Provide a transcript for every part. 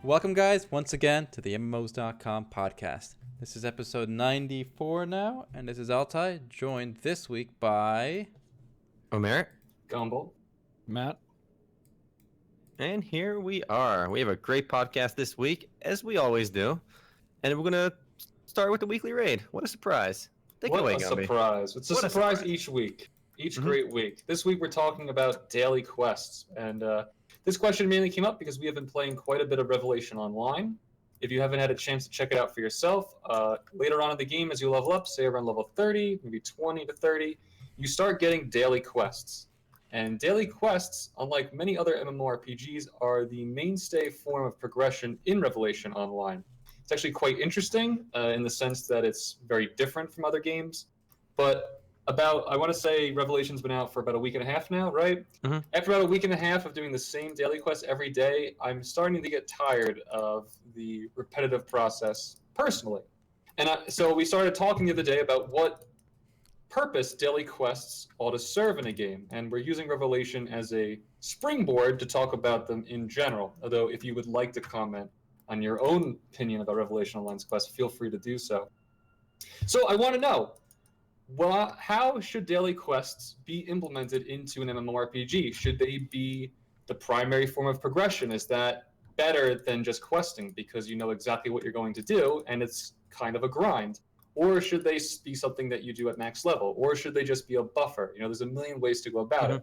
Welcome, guys, once again to the MMOs.com podcast. This is episode 94 now, and this is Altai, joined this week by... Omer, Gumball, Matt, and here we are. We have a great podcast this week, as we always do, and we're going to start with the weekly raid. What a surprise. Take it away, what a Gumby. surprise. It's a What a surprise surprise. each week, each great week. This week we're talking about daily quests, and this question mainly came up because we have been playing quite a bit of Revelation Online. If you haven't had a chance to check it out for yourself, later on in the game as you level up, say around level 30, maybe 20 to 30, you start getting daily quests. And daily quests, unlike many other MMORPGs, are the mainstay form of progression in Revelation Online. It's actually quite interesting in the sense that it's very different from other games. But I want to say Revelation's been out for about a week and a half now, right? Mm-hmm. After about a week and a half of doing the same daily quest every day, I'm starting to get tired of the repetitive process personally. And so we started talking the other day about what purpose daily quests ought to serve in a game. And we're using Revelation as a springboard to talk about them in general. Although if you would like to comment on your own opinion about Revelation Online's quest, feel free to do so. So I want to know, well, how should daily quests be implemented into an MMORPG? Should they be the primary form of progression? Is that better than just questing because you know exactly what you're going to do and it's kind of a grind? Or should they be something that you do at max level? Or should they just be a buffer? You know, there's a million ways to go about it.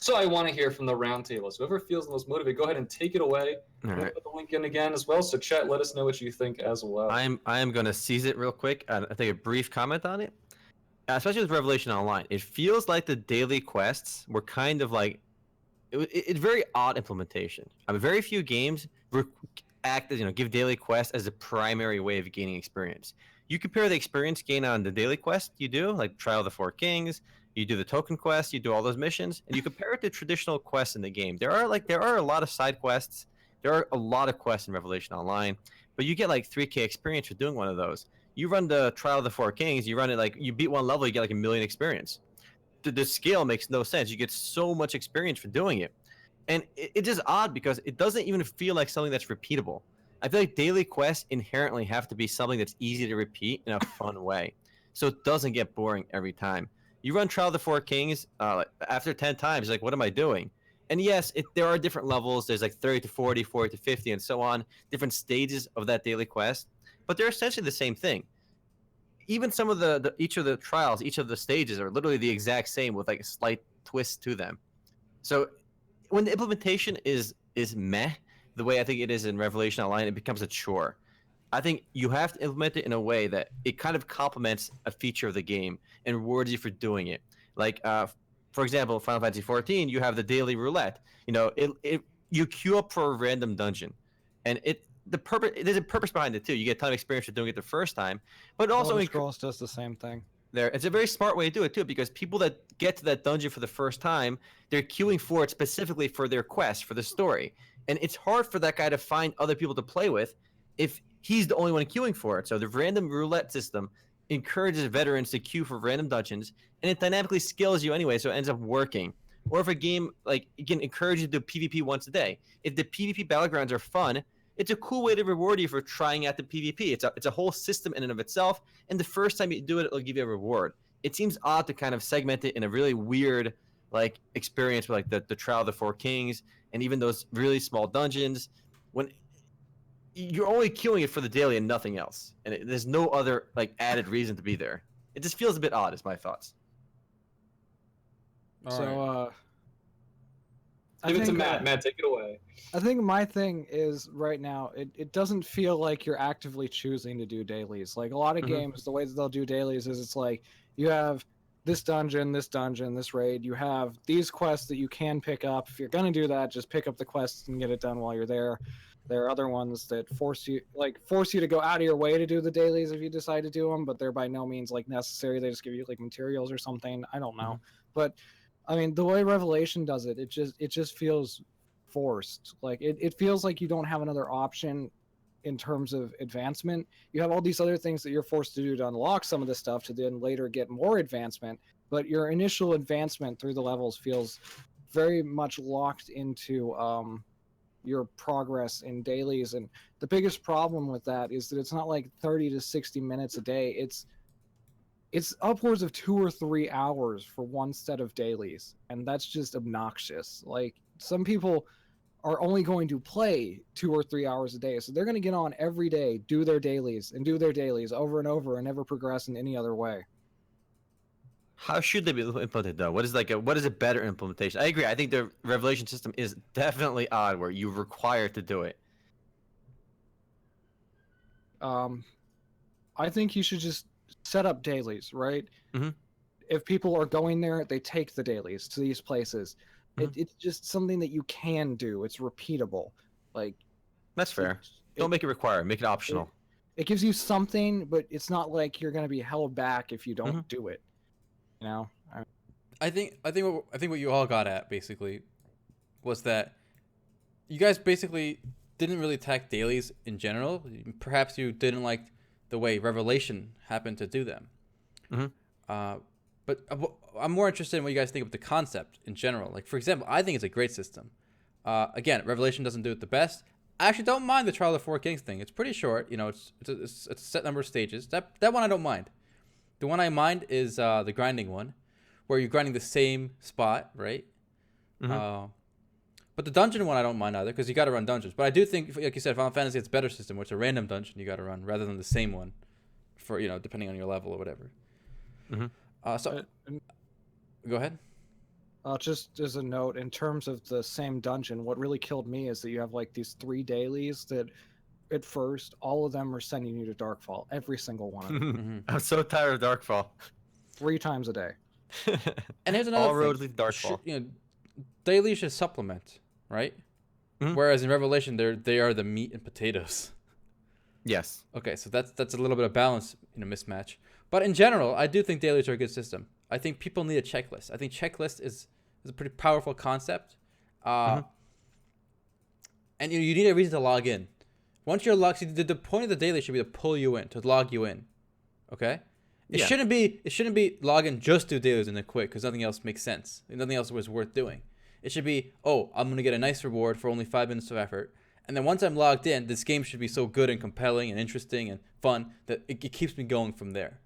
So I want to hear from the roundtable. So whoever feels the most motivated, go ahead and take it away. All We'll right. put the link in again as well. So chat, let us know what you think as well. I am going to seize it real quick. I'll take a brief comment on it. Especially with Revelation Online. It feels like the daily quests were kind of like... It's very odd implementation. I mean, very few games act as, give daily quests as a primary way of gaining experience. You compare the experience gain on the daily quest you do, like Trial of the Four Kings, you do the token quest, you do all those missions, and you compare it to traditional quests in the game. There are a lot of side quests. There are a lot of quests in Revelation Online, but you get like 3K experience for doing one of those. You run the Trial of the Four Kings, you run it like you beat one level, you get like 1 million experience. The scale makes no sense. You get so much experience for doing it. And it's just odd because it doesn't even feel like something that's repeatable. I feel like daily quests inherently have to be something that's easy to repeat in a fun way. So it doesn't get boring every time. You run Trial of the Four Kings, after 10 times, like, what am I doing? And yes, there are different levels. There's like 30 to 40, 40 to 50, and so on. Different stages of that daily quest. But they're essentially the same thing. Even some of each of the trials, each of the stages are literally the exact same with like a slight twist to them. So when the implementation is meh, the way I think it is in Revelation Online, it becomes a chore. I think you have to implement it in a way that it kind of complements a feature of the game and rewards you for doing it. Like, for example, Final Fantasy XIV, you have the daily roulette. You queue up for a random dungeon, and there's a purpose behind it too. You get a ton of experience for doing it the first time, but also Elder Scrolls does the same thing. It's a very smart way to do it too, because people that get to that dungeon for the first time, they're queuing for it specifically for their quest, for the story. And it's hard for that guy to find other people to play with if he's the only one queuing for it. So the random roulette system encourages veterans to queue for random dungeons, and it dynamically scales you anyway, so it ends up working. Or if a game, like, it can encourage you to do PvP once a day. If the PvP Battlegrounds are fun, it's a cool way to reward you for trying out the PvP. It's a whole system in and of itself, and the first time you do it, it'll give you a reward. It seems odd to kind of segment it in a really weird, like, experience with like the Trial of the Four Kings and even those really small dungeons, when you're only queuing it for the daily and nothing else, and there's no other like added reason to be there. It just feels a bit odd, is my thoughts. Give it to Matt. Matt, take it away. I think my thing is right now, it doesn't feel like you're actively choosing to do dailies. Like a lot of games, the way that they'll do dailies is it's like you have this dungeon, this raid. You have these quests that you can pick up. If you're going to do that, just pick up the quests and get it done while you're there. There are other ones that force you to go out of your way to do the dailies if you decide to do them, but they're by no means like necessary. They just give you like materials or something. I don't know. But I mean, the way Revelation does it, it just feels forced. Like it feels like you don't have another option in terms of advancement. You have all these other things that you're forced to do to unlock some of this stuff to then later get more advancement, but your initial advancement through the levels feels very much locked into your progress in dailies. And the biggest problem with that is that it's not like 30 to 60 minutes a day. It's upwards of 2 or 3 hours for one set of dailies, and that's just obnoxious. Like, some people are only going to play 2 or 3 hours a day, so they're going to get on every day, do their dailies over and over, and never progress in any other way. How should they be implemented though? What is a better implementation? I agree. I think the revelation system is definitely odd, where you're required to do it. I think you should just set up dailies, right? Mhm. If people are going there, they take the dailies to these places. Mhm. It's just something that you can do. It's repeatable. Like, That's fair. Don't make it required. Make it optional. It gives you something, but it's not like you're going to be held back if you don't Mhm. do it. You know? I think what you all got at basically was that you guys basically didn't really attack dailies in general. Perhaps you didn't like the way Revelation happened to do them. Mhm. But I'm more interested in what you guys think of the concept in general. Like, for example, I think it's a great system. Again, Revelation doesn't do it the best. I actually don't mind the Trial of the Four Kings thing. It's pretty short. You know, it's a set number of stages. That one I don't mind. The one I mind is the grinding one, where you're grinding the same spot, right? Mhm. But the dungeon one I don't mind either, because you got to run dungeons. But I do think, like you said, Final Fantasy it's a better system, where it's a random dungeon you got to run rather than the same one, for depending on your level or whatever. Mhm. So go ahead. Just as a note, in terms of the same dungeon, what really killed me is that you have like these 3 dailies that, at first, all of them are sending you to Darkfall. Every single one of them. I'm so tired of Darkfall. 3 times a day. And here's another All thing. roads lead to Darkfall. Daily should supplement, right? Mhm. Whereas in Revelation, they are the meat and potatoes. Yes. Okay, so that's a little bit of balance, mismatch. But in general, I do think dailies are a good system. I think people need a checklist. I think checklist is a pretty powerful concept. And you need a reason to log in. Once you're logged, the point of the daily should be to pull you in, to log you in. Okay? It shouldn't be log in, just do dailies and then quit, because nothing else makes sense. Nothing else was worth doing. It should be, oh, I'm gonna get a nice reward for only 5 minutes of effort. And then once I'm logged in, this game should be so good and compelling and interesting and fun that it keeps me going from there.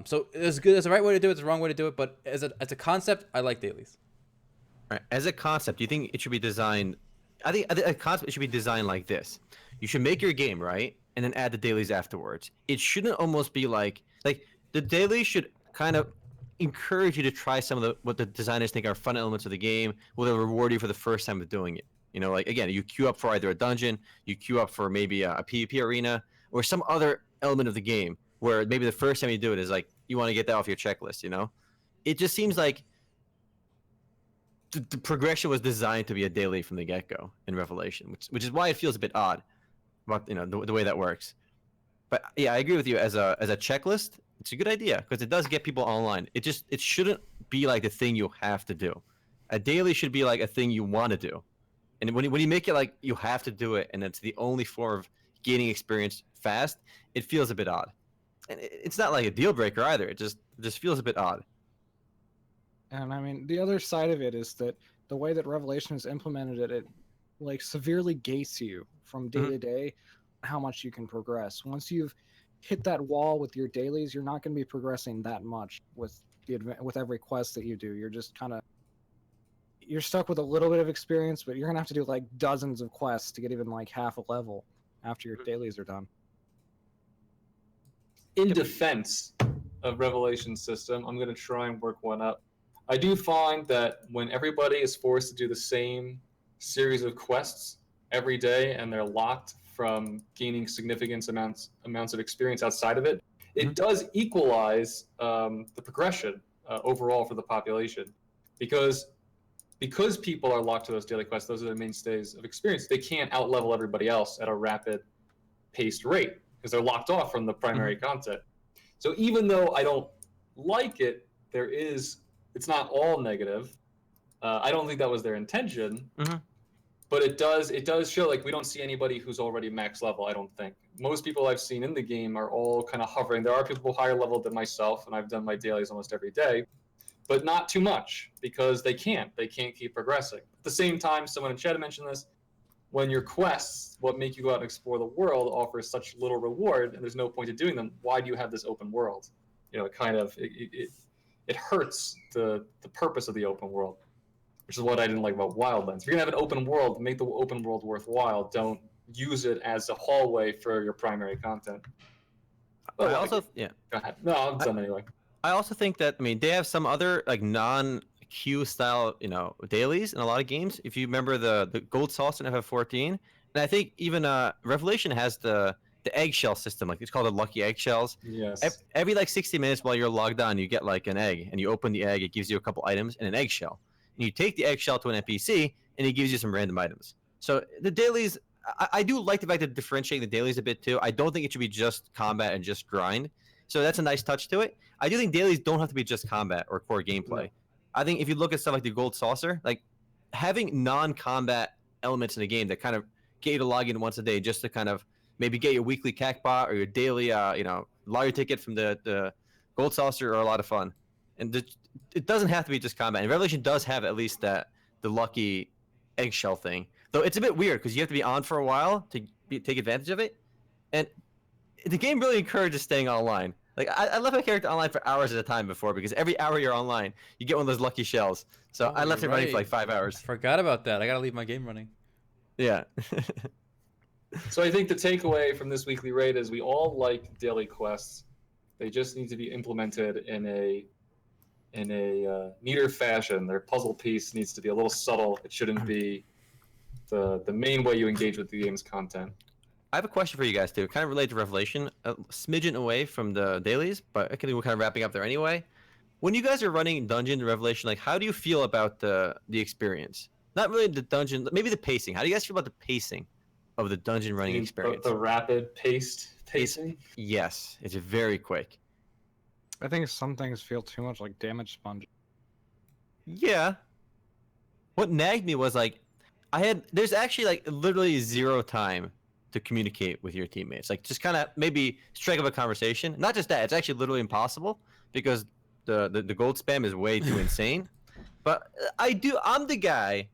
So there's the right way to do it, there's the wrong way to do it, but as a concept, I like dailies. Right. As a concept, do you think it should be designed? I think a concept should be designed like this. You should make your game, right, and then add the dailies afterwards. It shouldn't almost be like the dailies should kind of encourage you to try some of what the designers think are fun elements of the game. Will they reward you for the first time of doing it? Like, again, you queue up for either a dungeon, you queue up for maybe a PvP arena, or some other element of the game where maybe the first time you do it is like you want to get that off your checklist. It just seems like the progression was designed to be a daily from the get-go in Revelation, which is why it feels a bit odd about the way that works. But yeah, I agree with you. As a checklist, it's a good idea because it does get people online. It shouldn't be like the thing you have to do. A daily should be like a thing you want to do. And when you make it like you have to do it and it's the only form of gaining experience fast, it feels a bit odd. And it's not like a deal breaker either. It just feels a bit odd. And I mean, the other side of it is that the way that Revelation has implemented it, like severely gates you from day to day how much you can progress. Once you've hit that wall with your dailies, you're not going to be progressing that much with every quest that you do. You're just you're stuck with a little bit of experience, but you're going to have to do like dozens of quests to get even like half a level after your dailies are done. In defense of Revelation system, I'm going to try and work one up. I do find that when everybody is forced to do the same series of quests every day and they're locked from gaining significant amounts of experience outside of it, it does equalize the progression overall for the population. Because people are locked to those daily quests, those are the mainstays of experience, they can't out-level everybody else at a rapid-paced rate because they're locked off from the primary content. So even though I don't like it, it's not all negative. I don't think that was their intention, but it does show like we don't see anybody who's already max level. I don't think most people I've seen in the game are all kind of hovering. There are people higher level than myself, and I've done my dailies almost every day, but not too much because they can't keep progressing. At the same time, someone in chat mentioned this. when your quests, what make you go out and explore the world, offer such little reward, and there's no point to doing them, why do you have this open world? You know, it hurts the purpose of the open world, which is what I didn't like about Wildlands. If you're gonna have an open world, make the open world worthwhile. Don't use it as a hallway for your primary content. I also, yeah. Go ahead. No, I'm done anyway. I also think that, I mean, they have some other like non-queue style, you know, dailies in a lot of games. If you remember the Gold Saucer in FF14, and I think even Revelation has the eggshell system, like it's called the Lucky Eggshells. Yes. Every like 60 minutes while you're logged on, you get like an egg, and you open the egg, it gives you a couple items and an eggshell. And you take the eggshell to an NPC, and it gives you some random items. So the dailies, I do like the fact that differentiating the dailies a bit too. I don't think it should be just combat and just grind. So that's a nice touch to it. I do think dailies don't have to be just combat or core gameplay. No. I think if you look at stuff like the Gold Saucer, like having non-combat elements in the game that kind of get you to log in once a day just to kind of maybe get your weekly CAC bot or your daily, lottery ticket from the Gold Saucer are a lot of fun. And it doesn't have to be just combat. And Revelation does have at least the lucky eggshell thing. Though it's a bit weird because you have to be on for a while to take advantage of it. And the game really encourages staying online. Like I left my character online for hours at a time before because every hour you're online, you get one of those lucky shells. So I left it running for like 5 hours. Forgot about that. I gotta leave my game running. Yeah. So I think the takeaway from this weekly raid is we all like daily quests. They just need to be implemented in a neater fashion. Their puzzle piece needs to be a little subtle. It shouldn't be the main way you engage with the game's content. I have a question for you guys too, kind of related to Revelation, a smidgen away from the dailies, but I think we're kind of wrapping up there anyway. When you guys are running Dungeon Revelation, like how do you feel about the experience? Not really the dungeon, maybe the pacing. How do you guys feel about the pacing of the dungeon running experience? The rapid pacing? Yes, it's very quick. I think some things feel too much like damage sponge. Yeah. What nagged me was like, there's actually like literally zero time to communicate with your teammates. Like just kind of maybe strike up a conversation. Not just that, it's actually literally impossible because the gold spam is way too insane. But I'm the guy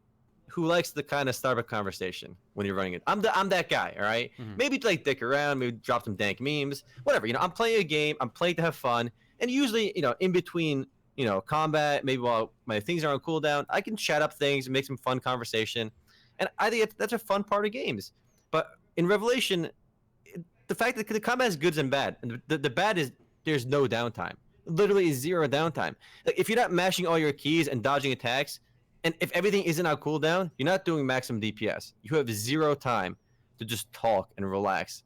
who likes the kind of start a conversation when you're running it. I'm that guy, all right? Mhm. Maybe like dick around, maybe drop some dank memes, whatever. You know, I'm playing a game, I'm playing to have fun, and usually, you know, in between, you know, combat, maybe while my things are on cooldown, I can chat up things and make some fun conversation. And I think that's a fun part of games. But in Revelation, the fact that the combat is good and bad, and the bad is there's no downtime. Literally zero downtime. Like if you're not mashing all your keys and dodging attacks, and if everything isn't on cooldown, you're not doing maximum DPS. You have zero time to just talk and relax.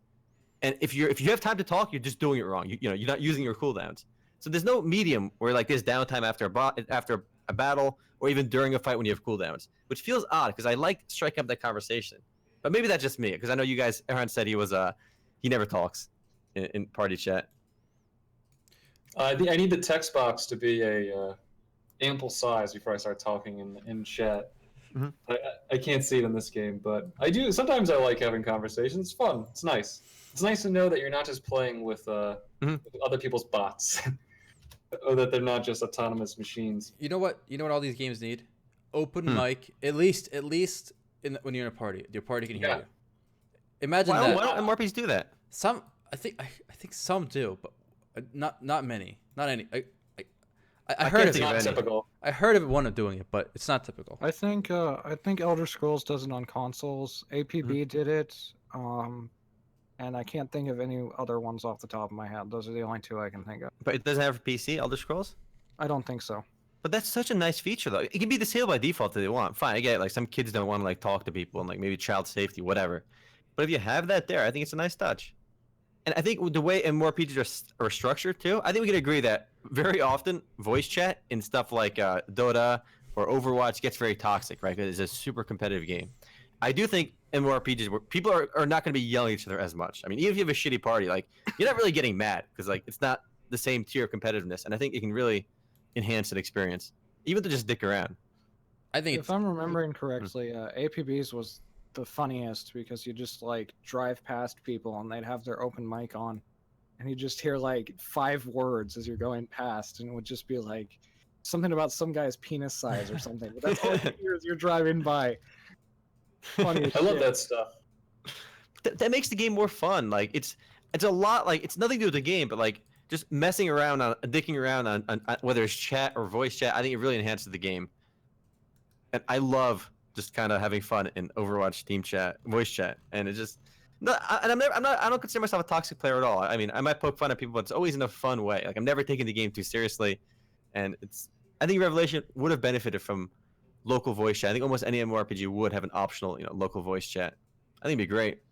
And if you have time to talk, you're just doing it wrong. You're not using your cooldowns. So there's no medium where like there's downtime after a battle or even during a fight when you have cooldowns, which feels odd because I like striking up that conversation. But maybe that's just me because I know you guys. Aaron said he never talks in party chat. I need the text box to be a ample size before I start talking in chat. Mhm. I can't see it in this game, but I do. Sometimes I like having conversations. It's fun. It's nice. It's nice to know that you're not just playing with with other people's bots, or that they're not just autonomous machines. You know what? You know what all these games need? Open mic. At least when you're in a party, your party can hear you. Imagine that. Why don't MRPs do that? Some, I think some do, but not many. Not any. I heard of It's it. not typical. I heard of one of doing it, but it's not typical. I think Elder Scrolls does it on consoles. APB did it, and I can't think of any other ones off the top of my head. Those are the only two I can think of. But it doesn't have for PC, Elder Scrolls? I don't think so. But that's such a nice feature, though. It can be disabled by default if they want. Fine, I get it. Like, some kids don't want to, like, talk to people and, like, maybe child safety, whatever. But if you have that there, I think it's a nice touch. And I think the way MMORPGs are structured, too, I think we can agree that very often voice chat in stuff like Dota or Overwatch gets very toxic, right? Because it's a super competitive game. I do think MMORPGs where people are not going to be yelling at each other as much. I mean, even if you have a shitty party, like, you're not really getting mad because, like, it's not the same tier of competitiveness. And I think it can really enhance that experience, even to just dick around. I think If I'm remembering correctly, APBs was the funniest because you just like drive past people and they'd have their open mic on, and you just hear like 5 words as you're going past, and it would just be like something about some guy's penis size or something. But that's all you hear as you're driving by. Funny as I love shit. that stuff. That makes the game more fun. Like it's a lot. Like it's nothing to do with the game, but like just messing around on, dicking around on whether it's chat or voice chat. I think it really enhances the game. And I love just kind of having fun in Overwatch team chat, voice chat, and it's just. No, and I don't consider myself a toxic player at all. I mean, I might poke fun at people, but it's always in a fun way. Like I'm never taking the game too seriously, and I think Revelation would have benefited from local voice chat. I think almost any MMORPG would have an optional, local voice chat. I think it'd be great.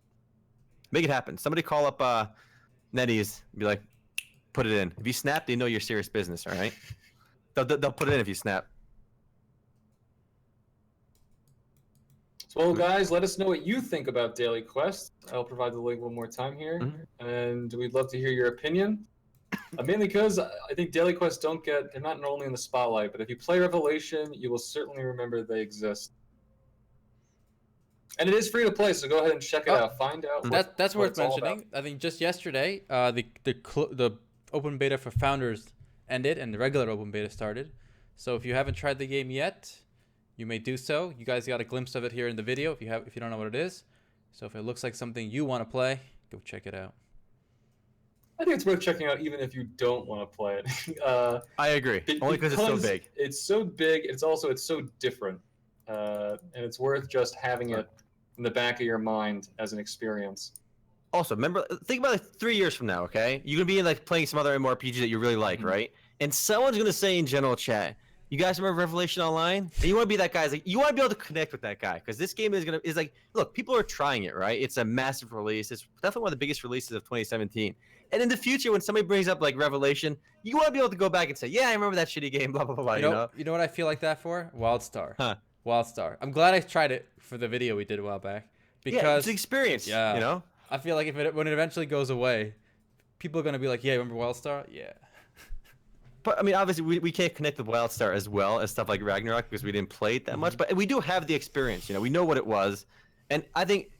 Make it happen. Somebody call up NetEase and be like, put it in. If you snap, they know you're serious business. All right, they'll put it in if you snap. Well, guys, let us know what you think about Daily Quest. I'll provide the link one more time here, and we'd love to hear your opinion. Mainly because I think Daily Quests they're not normally in the spotlight, but if you play Revelation, you will certainly remember they exist. And it is free to play, so go ahead and check it out. Find out. That's worth mentioning. I think just yesterday, the open beta for Founders ended, and the regular open beta started. So if you haven't tried the game yet, you may do so. You guys got a glimpse of it here in the video if you don't know what it is. So if it looks like something you want to play, go check it out. I think it's worth checking out even if you don't want to play it. I agree. Only because it's so big. It's so big. It's so different, and it's worth just having it in the back of your mind as an experience. Also, remember, think about it 3 years from now. Okay, you're gonna be like playing some other MMORPG that you really like, right? And someone's gonna say in general chat, "You guys remember Revelation Online?" And you want to be that guy. Like you want to be able to connect with that guy because this game is like, look, people are trying it, right? It's a massive release. It's definitely one of the biggest releases of 2017. And in the future, when somebody brings up like Revelation, you want to be able to go back and say, "Yeah, I remember that shitty game." Blah blah blah. You know what I feel like that for? WildStar. Huh? WildStar. I'm glad I tried it for the video we did a while back because it's an experience. Yeah. I feel like when it eventually goes away, people are gonna be like, "Yeah, remember WildStar?" Yeah. But I mean, obviously, we can't connect with WildStar as well as stuff like Ragnarok because we didn't play it that much. But we do have the experience. We know what it was, and I think,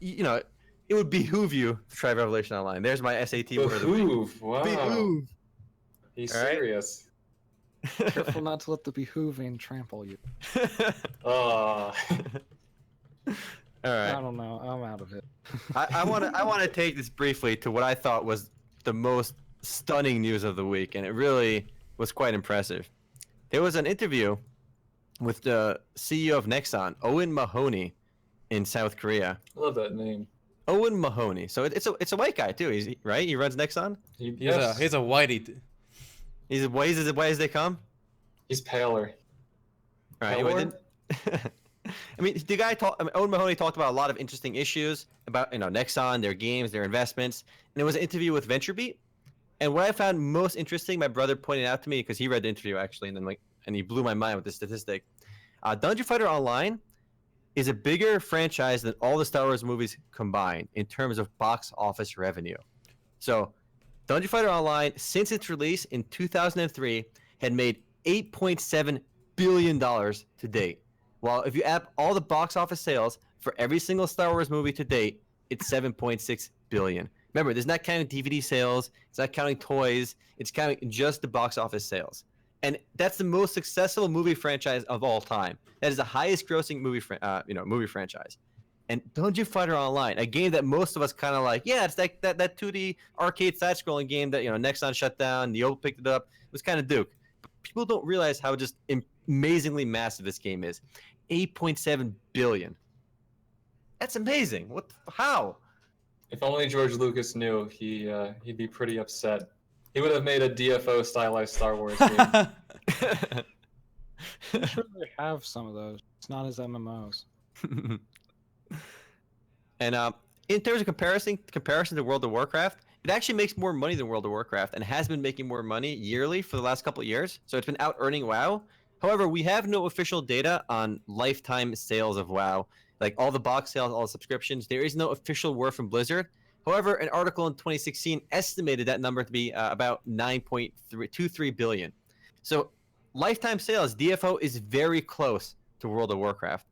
it would behoove you to try Revelation Online. There's my SAT word of the week. Behoove. Wow. Behoove. He's All right. serious. Careful not to let the behooving trample you. Uh, All right. I don't know. I'm out of it. I want to take this briefly to what I thought was the most stunning news of the week, and it really was quite impressive. There was an interview with the CEO of Nexon, Owen Mahoney, in South Korea. I love that name. Owen Mahoney. So it's a white guy too. He's right. He runs Nexon. He's a whitey. He's as white as they come. He's paler. All right. Anyway, I mean, Owen Mahoney talked about a lot of interesting issues about Nexon, their games, their investments, and it was an interview with VentureBeat. And what I found most interesting, my brother pointed out to me because he read the interview actually, and he blew my mind with this statistic. Dungeon Fighter Online is a bigger franchise than all the Star Wars movies combined in terms of box office revenue. So, Dungeon Fighter Online, since its release in 2003, had made $8.7 billion to date. While if you add all the box office sales for every single Star Wars movie to date, it's $7.6 billion. Remember, this is not counting DVD sales. It's not counting toys. It's counting just the box office sales. And that's the most successful movie franchise of all time. That is the highest grossing movie franchise. And Dungeon Fighter Online, a game that most of us kind of like, yeah, it's that 2D arcade side-scrolling game that Nexon shut down, Neo picked it up. It was kind of Duke. But people don't realize how just amazingly massive this game is. 8.7 billion. That's amazing. How? If only George Lucas knew, he'd be pretty upset. He would have made a DFO stylized Star Wars game. I'm sure they have some of those. It's not as MMOs. And in terms of comparison to World of Warcraft, it actually makes more money than World of Warcraft and has been making more money yearly for the last couple of years. So it's been out earning WoW. However, we have no official data on lifetime sales of WoW, like all the box sales, all the subscriptions. There is no official word from Blizzard. However, an article in 2016 estimated that number to be about 9.23 billion. So lifetime sales, DFO is very close to World of Warcraft.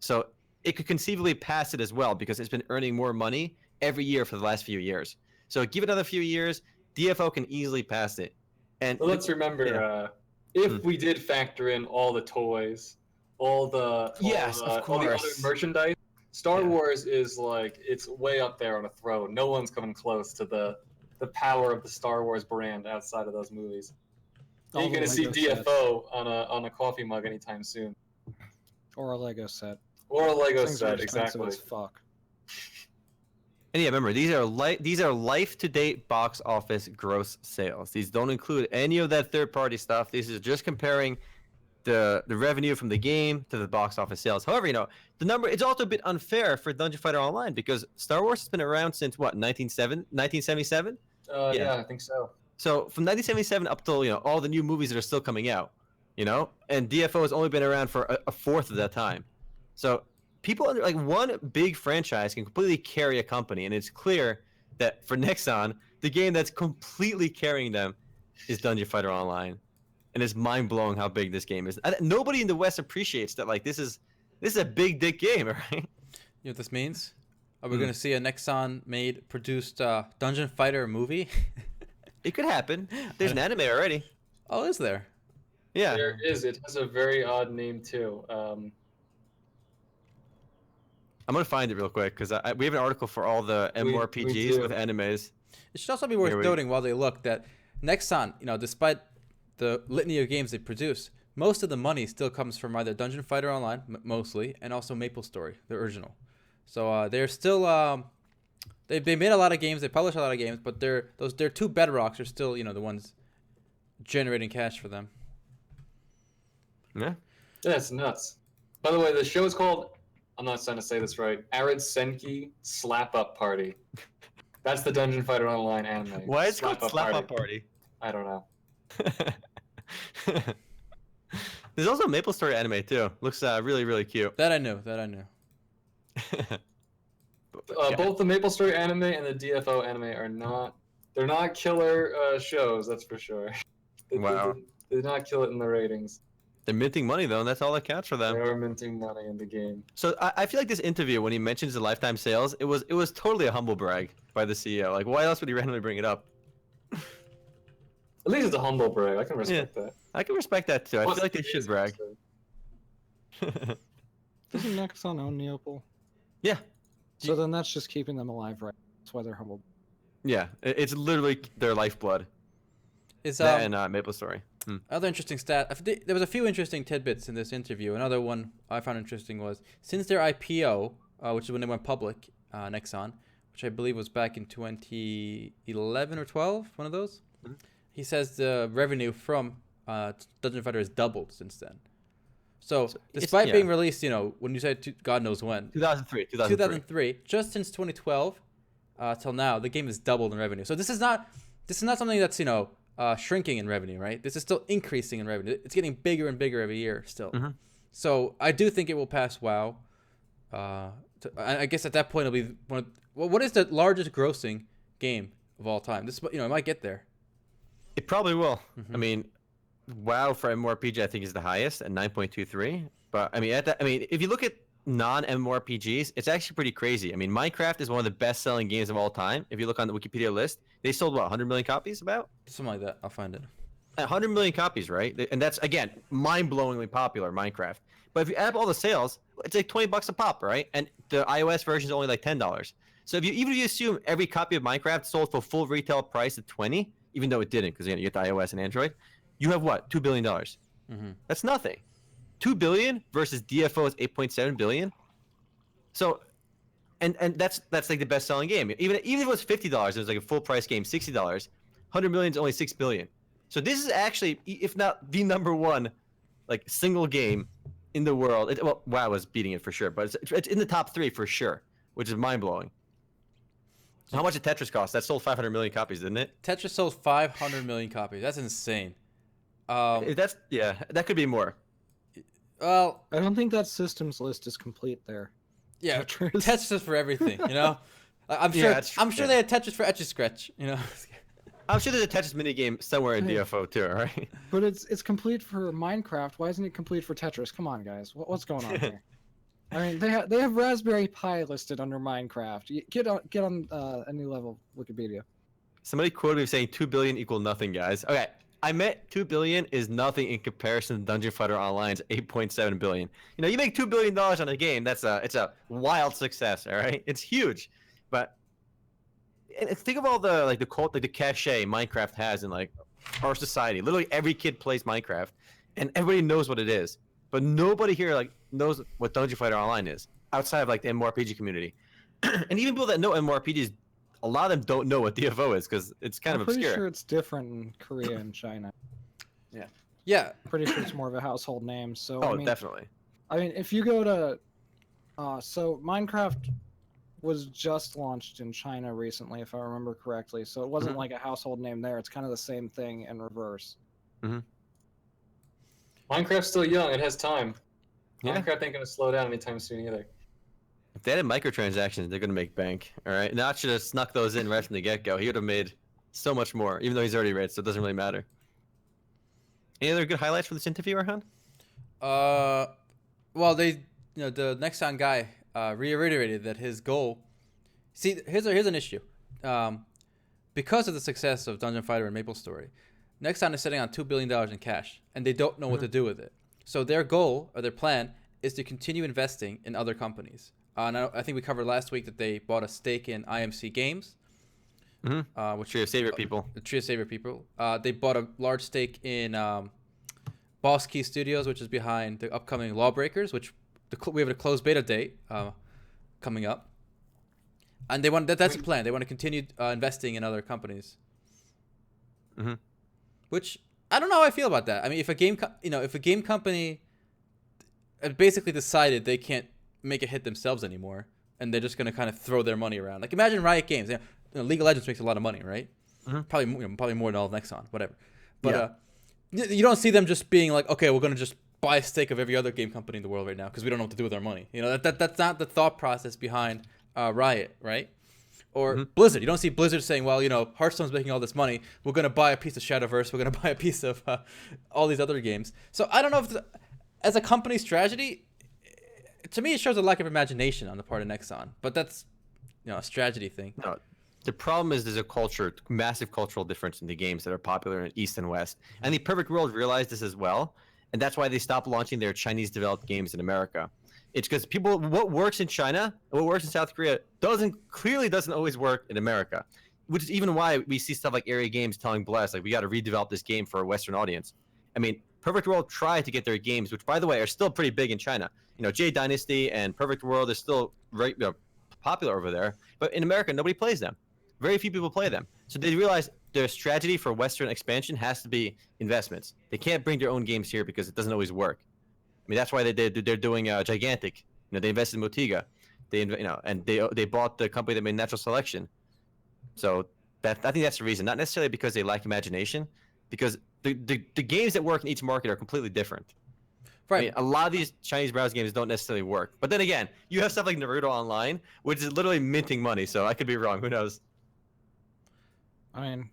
So it could conceivably pass it as well because it's been earning more money every year for the last few years. So give it another few years, DFO can easily pass it. And well, let's remember, if we did factor in all the toys, all the of other course merchandise, Star Yeah. Wars is like it's way up there on a throne. No one's coming close to the power of the Star Wars brand outside of those movies. You All ain't the gonna see Lego sets. DFO on a coffee mug anytime soon, Or a Lego set. or a Lego Things are set. expensive Exactly. as fuck. And yeah, remember these are life to date box office gross sales. These don't include any of that third party stuff. This is just comparing the revenue from the game to the box office sales. However, the number it's also a bit unfair for Dungeon Fighter Online because Star Wars has been around since what 1977. Yeah, I think so. So from 1977 up till all the new movies that are still coming out, and DFO has only been around for a fourth of that time. So people like one big franchise can completely carry a company, and it's clear that for Nexon, the game that's completely carrying them is Dungeon Fighter Online, and it's mind blowing how big this game is. Nobody in the West appreciates that. Like this is a big dick game, right? You know what this means? Are we gonna see a Nexon produced Dungeon Fighter movie? It could happen. There's an anime already. Oh, is there? Yeah. There is. It has a very odd name too. I'm gonna find it real quick because we have an article for all the We MMORPGs do. with animes. It should also be worth noting while they look that Nexon, despite the litany of games they produce, most of the money still comes from either Dungeon Fighter Online, mostly, and also MapleStory, the original. So they're still they made a lot of games, they publish a lot of games, but their two bedrocks are still the ones generating cash for them. Yeah. That's nuts. By the way, the show is called, I'm not trying to say this right, Arid Senki Slap Up Party. That's the Dungeon Fighter Online anime. Why is it called Slap Up Party? I don't know. There's also a MapleStory anime too. Looks really, really cute. That I knew. Both the MapleStory anime and the DFO anime they're not killer shows, that's for sure. Wow. They did not kill it in the ratings. They're minting money though, and that's all that counts for They them. are minting money in the game. So I feel like this interview, when he mentions the lifetime sales, it was totally a humble brag by the CEO. Like, why else would he randomly bring it up? At least it's a humble brag. I can respect that. I can respect that too. I Plus, feel like they it should is brag. expensive. Doesn't Nexon own Neopol? Yeah. So then that's just keeping them alive, right? That's why they're humble. Yeah, it's literally their lifeblood. Is That and MapleStory. Other interesting stat. There was a few interesting tidbits in this interview. Another one I found interesting was since their IPO, which is when they went public, Nexon, which I believe was back in 2011 or 12, one of those. Mhm. He says the revenue from Dungeon Fighter has doubled since then. So despite being released, when you said God knows when, 2003. just since 2012 till now, the game has doubled in revenue. So this is not something that's shrinking in revenue, right? This is still increasing in revenue. It's getting bigger and bigger every year still. Mhm. So I do think it will pass WoW. I guess at that point it'll be what is the largest grossing game of all time? This it might get there. It probably will. Mhm. I mean, WoW for MMORPG I think is the highest at 9.23. But I mean, if you look at non-MMORPGs, it's actually pretty crazy. I mean, Minecraft is one of the best-selling games of all time. If you look on the Wikipedia list, they sold 100 million copies about? Something like that. I'll find it. 100 million copies, right? And that's again mind-blowingly popular, Minecraft. But if you add up all the sales, it's like $20 a pop, right? And the iOS version is only like $10. So even if you assume every copy of Minecraft sold for full retail price at 20, even though it didn't, because you get the iOS and Android, you have what? $2 billion. Mm-hmm. That's nothing. $2 billion versus DFO's $8.7 billion. So, and that's like the best-selling game. Even if it was $50, it was like a full-price game, $60. 100 million is only $6 billion. So this is actually, if not the number one, like single game in the world. Well, WoW was beating it for sure, but it's in the top 3 for sure, which is mind-blowing. How much did Tetris cost? That sold 500 million copies, didn't it? Tetris sold 500 million copies. That's insane. That could be more. Well, I don't think that systems list is complete there. yeah, Tetris. Tetris for everything. I'm sure. Yeah, that's true. I'm sure they had Tetris for Etch a Scratch. I'm sure there's a Tetris minigame somewhere in DFO too, right? But it's complete for Minecraft. Why isn't it complete for Tetris? Come on, guys. What's going on here? I mean, they have Raspberry Pi listed under Minecraft. Get on a new level Wikipedia. Somebody quoted me saying 2 billion equal nothing, guys. Okay, I meant 2 billion is nothing in comparison to Dungeon Fighter Online's 8.7 billion. You know, you make $2 billion on a game, it's a wild success, all right? It's huge. But and think of all the like the cult, like the cachet Minecraft has in like our society. Literally every kid plays Minecraft and everybody knows what it is. But nobody here like knows what Dungeon Fighter Online is outside of like the MMORPG community. And even people that know MMORPGs, a lot of them don't know what DFO is because it's kind I'm of pretty obscure. sure it's different in Korea and China. Yeah. Pretty sure it's more of a household name. So Oh, I mean, definitely. I mean, if you go to, so Minecraft was just launched in China recently, if I remember correctly. So it wasn't like a household name there. It's kind of the same thing in reverse. Minecraft's still young. It has time. Yeah. Minecraft ain't gonna slow down anytime soon either. If they had microtransactions, they're gonna make bank. All right. Notch should have snuck those in right from the get go. He would have made so much more, even though he's already rich, so it doesn't really matter. Any other good highlights for this interview, Arhan? Well, the Nexon guy reiterated that his goal. See, here's an issue. Because of the success of Dungeon Fighter and MapleStory, Nexon is sitting on $2 billion in cash, and they don't know what to do with it. So their goal or their plan is to continue investing in other companies. And I think we covered last week that they bought a stake in IMC Games, which Tree of Savior people. The Tree of Savior people. They bought a large stake in Boss Key Studios, which is behind the upcoming Lawbreakers, which we have a closed beta date coming up. And they want that's the plan. They want to continue investing in other companies. Which I don't know how I feel about that. I mean, if a game company basically decided they can't make a hit themselves anymore, and they're just going to kind of throw their money around. Like imagine Riot Games. League of Legends makes a lot of money, right? Probably more than all of Nexon, whatever. But you don't see them just being like, okay, we're going to just buy a stake of every other game company in the world right now because we don't know what to do with our money. You know, that's not the thought process behind Riot, right? Or Blizzard. You don't see Blizzard saying, well, Hearthstone's making all this money. We're going to buy a piece of Shadowverse. We're going to buy a piece of all these other games. So I don't know if, as a company strategy, to me, it shows a lack of imagination on the part of Nexon. But that's, a strategy thing. No, the problem is there's a massive cultural difference in the games that are popular in East and West. And the Perfect World realized this as well. And that's why they stopped launching their Chinese-developed games in America. It's because what works in China and what works in South Korea clearly doesn't always work in America, which is even why we see stuff like Area Games telling Bless, like, we got to redevelop this game for a Western audience. I mean, Perfect World tried to get their games, which, by the way, are still pretty big in China. Jade Dynasty and Perfect World is still very popular over there, but in America, nobody plays them. Very few people play them. So they realized their strategy for Western expansion has to be investments. They can't bring their own games here because it doesn't always work. I mean, that's why they're doing Gigantic. They invested in Motiga. And they bought the company that made Natural Selection. So I think that's the reason. Not necessarily because they lack imagination, because the games that work in each market are completely different. Right. I mean, a lot of these Chinese browser games don't necessarily work. But then again, you have stuff like Naruto Online, which is literally minting money. So I could be wrong. Who knows? I mean,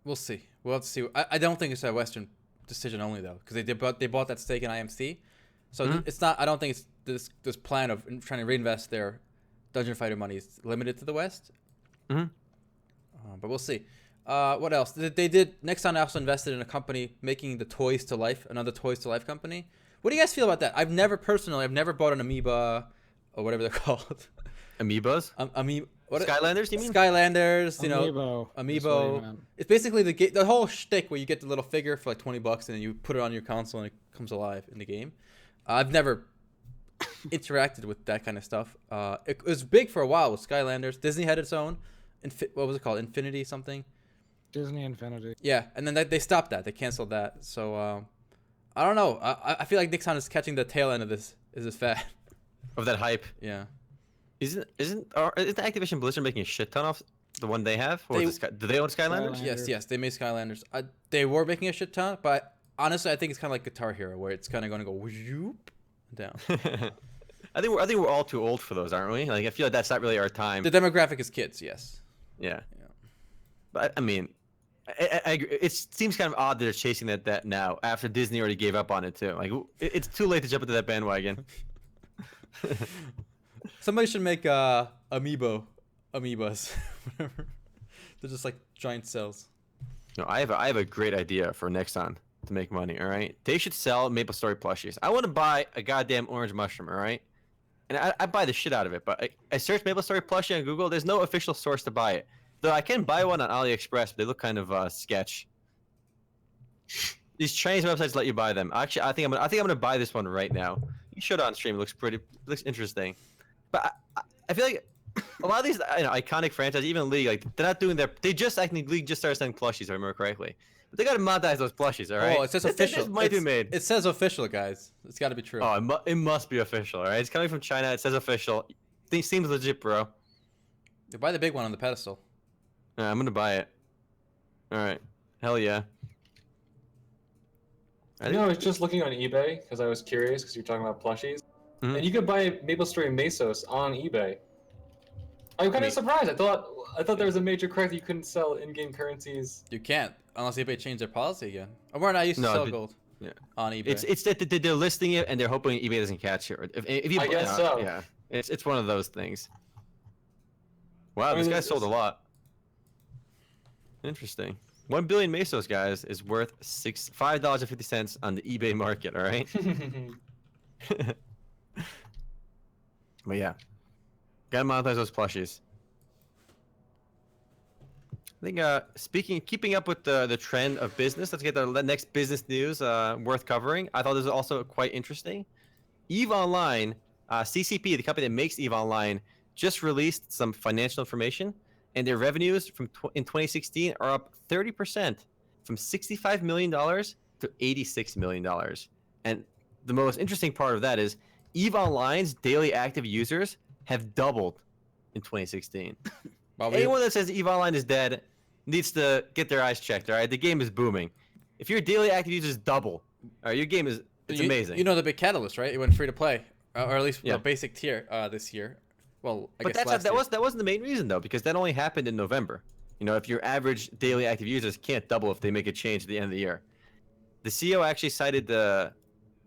we'll see. We'll have to see. I don't think it's a Western decision only though, because they bought that stake in IMC, so it's not. I don't think it's this plan of trying to reinvest their Dungeon Fighter money is limited to the West. But we'll see. What else? Nexon also invested in a company making the Toys to Life, another Toys to Life company. What do you guys feel about that? I've never bought an Amoeba or whatever they're called. Amoebas? Skylanders, you mean? Skylanders, Amiibo. It's basically the whole shtick where you get the little figure for like $20 and then you put it on your console and it comes alive in the game. I've never interacted with that kind of stuff. It was big for a while with Skylanders. Disney had its own. What was it called? Infinity something? Disney Infinity. Yeah, and then they stopped that. They canceled that. So I don't know. I feel like Nexon is catching the tail end of this fad. Of that hype. Yeah. Isn't Activision Blizzard making a shit ton off the one they have? Or do they own Skylanders? Yes, they made Skylanders. They were making a shit ton, but honestly, I think it's kind of like Guitar Hero, where it's kind of going to go whoop down. I think we're all too old for those, aren't we? Like, I feel like that's not really our time. The demographic is kids, yes. Yeah. But I mean, I agree. It seems kind of odd that they're chasing that now after Disney already gave up on it too. Like, it's too late to jump into that bandwagon. Somebody should make amoebas. They're just like giant cells. No, I have a great idea for Nexon to make money. All right, they should sell MapleStory plushies. I want to buy a goddamn orange mushroom. All right, and I buy the shit out of it. But I searched MapleStory plushie on Google. There's no official source to buy it. Though I can buy one on AliExpress, but they look kind of sketch. These Chinese websites let you buy them. Actually, I think I'm gonna buy this one right now. You should on stream. It looks interesting. But I feel like a lot of these iconic franchises, even League, like they're not doing League just started selling plushies, if I remember correctly. But they gotta monetize those plushies, all right? Oh, it says official. This might be made. It says official, guys. It's got to be true. Oh, it must be official, all right? It's coming from China. It says official. Seems legit, bro. You buy the big one on the pedestal. Yeah, I'm gonna buy it. All right, hell yeah. I was just looking on eBay because I was curious because you're talking about plushies, and you could buy MapleStory Mesos on eBay. I'm kind of surprised. I thought there was a major crack that you couldn't sell in-game currencies. You can't unless eBay changed their policy again. Or not used to sell gold on eBay. It's that they're listing it and they're hoping eBay doesn't catch it. If you, I guess so. Yeah, it's one of those things. Wow, this guy sold a lot. Interesting. 1 billion Mesos, guys, is worth $5.50 on the eBay market. All right. But yeah, gotta monetize those plushies. I think keeping up with the trend of business, let's get the next business news worth covering. I thought this was also quite interesting. EVE Online, CCP, the company that makes EVE Online, just released some financial information, and their revenues in 2016 are up 30%, from $65 million to $86 million. And the most interesting part of that is EVE Online's daily active users have doubled in 2016. Anyone that says EVE Online is dead needs to get their eyes checked, all right? The game is booming. If your daily active users double, all right, your game is amazing. You know the big catalyst, right? It went free to play, or at least the basic tier this year. Well, I guess that wasn't the main reason, though, because that only happened in November. You know, if your average daily active users can't double if they make a change at the end of the year. The CEO actually cited the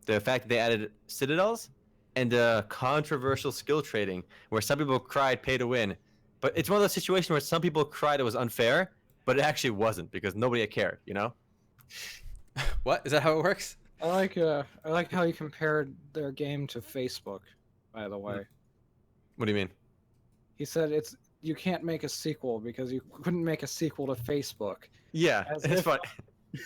fact that they added citadels and controversial skill trading, where some people cried pay to win. But it's one of those situations where some people cried it was unfair, but it actually wasn't because nobody cared, you know? What? Is that how it works? I like how you compared their game to Facebook, by the way. What do you mean? He said you can't make a sequel because you couldn't make a sequel to Facebook. Yeah, it's fun.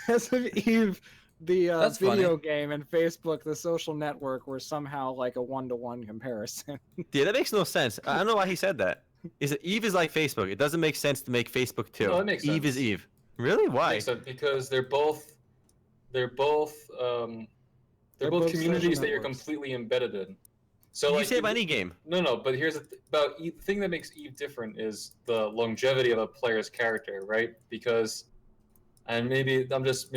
As if EVE, the video funny. game, and Facebook, the social network, were somehow like a one-to-one comparison. Yeah, that makes no sense. I don't know why he said that. Is that EVE is like Facebook? It doesn't make sense to make Facebook too. No, that makes sense. EVE is EVE. Really? Why? Makes sense because they're both communities that you're completely embedded in. So you like, say about any game. No, but here's the thing that makes EVE different is the longevity of a player's character, right? Because, and maybe I'm just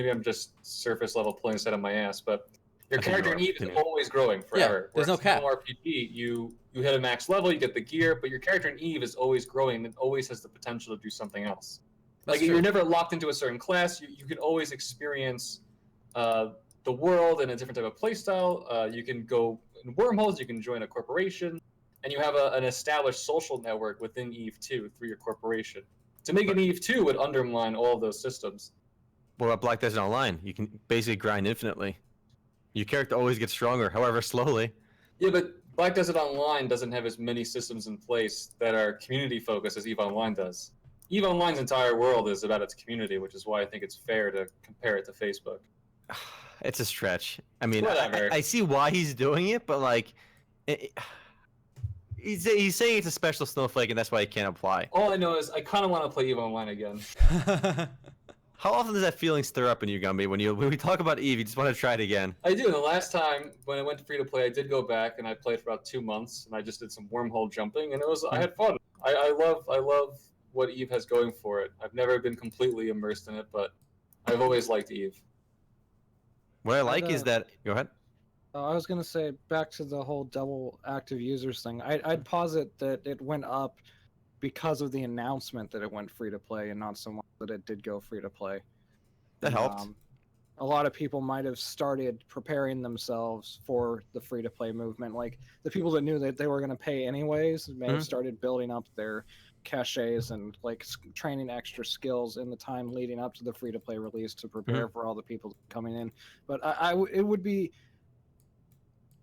surface level pulling this out of my ass, but your character in EVE is always growing forever. Yeah, there's no cap. In RPG, you hit a max level, you get the gear, but your character in EVE is always growing and always has the potential to do something else. That's like true. You're never locked into a certain class. You can always experience the world in a different type of playstyle. You can go in wormholes, you can join a corporation, and you have an established social network within EVE 2 through your corporation. To make an EVE 2 would undermine all of those systems. Well, at Black Desert Online, you can basically grind infinitely. Your character always gets stronger, however slowly. Yeah, but Black Desert Online doesn't have as many systems in place that are community focused as EVE Online does. EVE Online's entire world is about its community, which is why I think it's fair to compare it to Facebook. It's a stretch. I mean, Whatever. I see why he's doing it, but like, he's saying it's a special snowflake, and that's why he can't apply. All I know is I kind of want to play EVE Online again. How often does that feeling stir up in you, Gumby? When we talk about EVE, you just want to try it again? I do. The last time when I went to free to play, I did go back and I played for about 2 months, and I just did some wormhole jumping, and I had fun. I love what EVE has going for it. I've never been completely immersed in it, but I've always liked EVE. What I like is that. Go ahead. I was gonna say, back to the whole double active users thing. I'd posit that it went up because of the announcement that it went free to play, and not so much that it did go free to play. That helped. A lot of people might have started preparing themselves for the free to play movement. Like the people that knew that they were going to pay anyways may have started building up their caches and like training extra skills in the time leading up to the free-to-play release to prepare for all the people coming in. But it would be,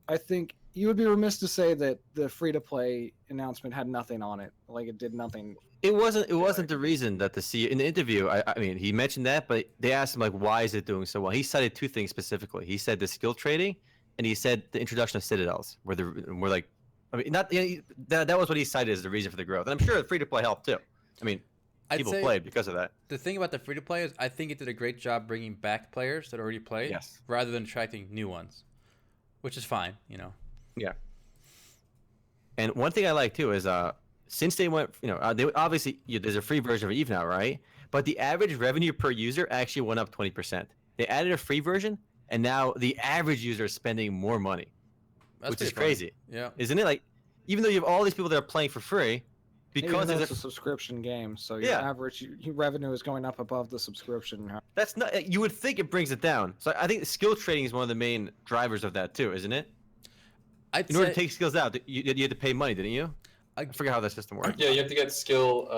I think you would be remiss to say that the free-to-play announcement had nothing on it. Like it did nothing. It wasn't the reason that the CEO in the interview. I mean, he mentioned that, but they asked him like, why is it doing so well? He cited two things specifically. He said the skill trading, and he said the introduction of citadels, where we're like, I mean, not that was what he cited as the reason for the growth. And I'm sure the free to play helped too. I mean, people played because of that. The thing about the free to play is, I think it did a great job bringing back players that already played, Yes, rather than attracting new ones, which is fine, you know. Yeah. And one thing I like too is since they went, they obviously there's a free version of Eve now, right? But the average revenue per user actually went up 20%. They added a free version, and now the average user is spending more money, which is crazy. Yeah, isn't it? Like, even though you have all these people that are playing for free, because it's a subscription game, so your average revenue is going up above the subscription. That's not. You would think it brings it down. So I think the skill trading is one of the main drivers of that too, isn't it? In order to take skills out, you had to pay money, didn't you? I forget how that system works. Yeah, you have to get skill.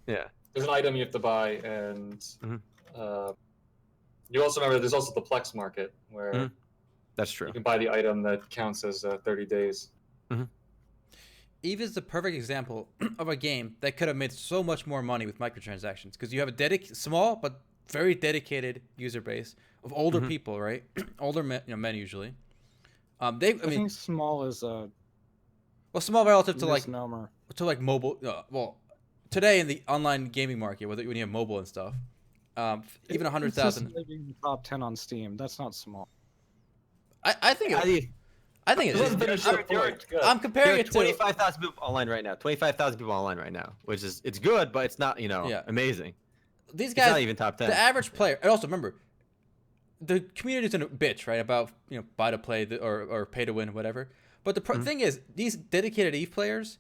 Yeah. There's an item you have to buy, and you also remember there's also the Plex market where that's true. You can buy the item that counts as 30 days. Eve is the perfect example of a game that could have made so much more money with microtransactions, because you have a small but very dedicated user base of older people, right? Older men, men usually. I mean, small is small relative to misnomer. like mobile. Well, today in the online gaming market, when you have mobile and stuff, even 100,000. Top 10 on Steam. That's not small. I think it is. I'm comparing it to 25,000 people online right now. 25,000 people online right now, which is it's good, but it's not amazing. These guys, it's not even top 10. The average player, and also remember, the community's in a bitch, right? About buy to play or pay to win, whatever. But the thing is, these dedicated Eve players,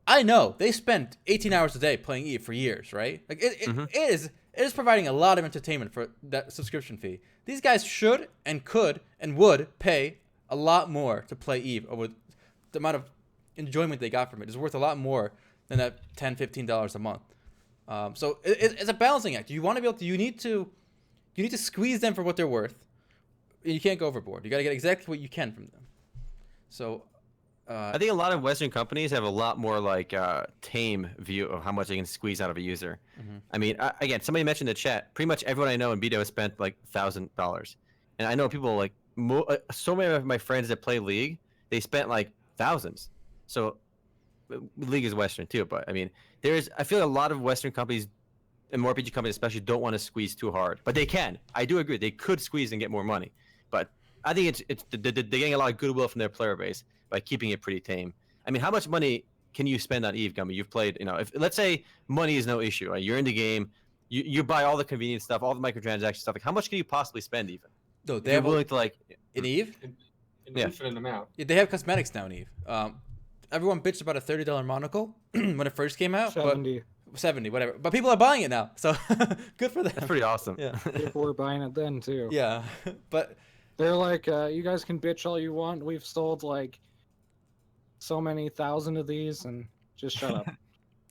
I know they spend 18 hours a day playing Eve for years, right? Like it is providing a lot of entertainment for that subscription fee. These guys should and could and would pay a lot more to play Eve, over the amount of enjoyment they got from it is worth a lot more than that $10, $15 a month. So it's a balancing act. You want to be able to, you need to squeeze them for what they're worth. You can't go overboard. You got to get exactly what you can from them. So I think a lot of Western companies have a lot more like tame view of how much they can squeeze out of a user. I mean, again, somebody mentioned in the chat, pretty much everyone I know in BDO has spent like $1,000. And I know people like, so many of my friends that play League, they spent like thousands. So League is Western too, but I mean, I feel a lot of Western companies and more RPG companies especially don't want to squeeze too hard, but they can. I do agree, they could squeeze and get more money, but I think they're getting a lot of goodwill from their player base by keeping it pretty tame. I mean, how much money can you spend on Eve, Gummy? You've played, if let's say money is no issue, right? You're in the game, you buy all the convenience stuff, all the microtransaction stuff. Like, how much can you possibly spend even? No, they're willing to like in Eve. An infinite amount. Yeah, they have cosmetics now in Eve. Everyone bitched about a $30 monocle when it first came out. 70. But 70, whatever. But people are buying it now, so good for them. That's pretty awesome. Yeah. People were buying it then too. Yeah, but they're like, you guys can bitch all you want. We've sold like so many thousand of these, and just shut up.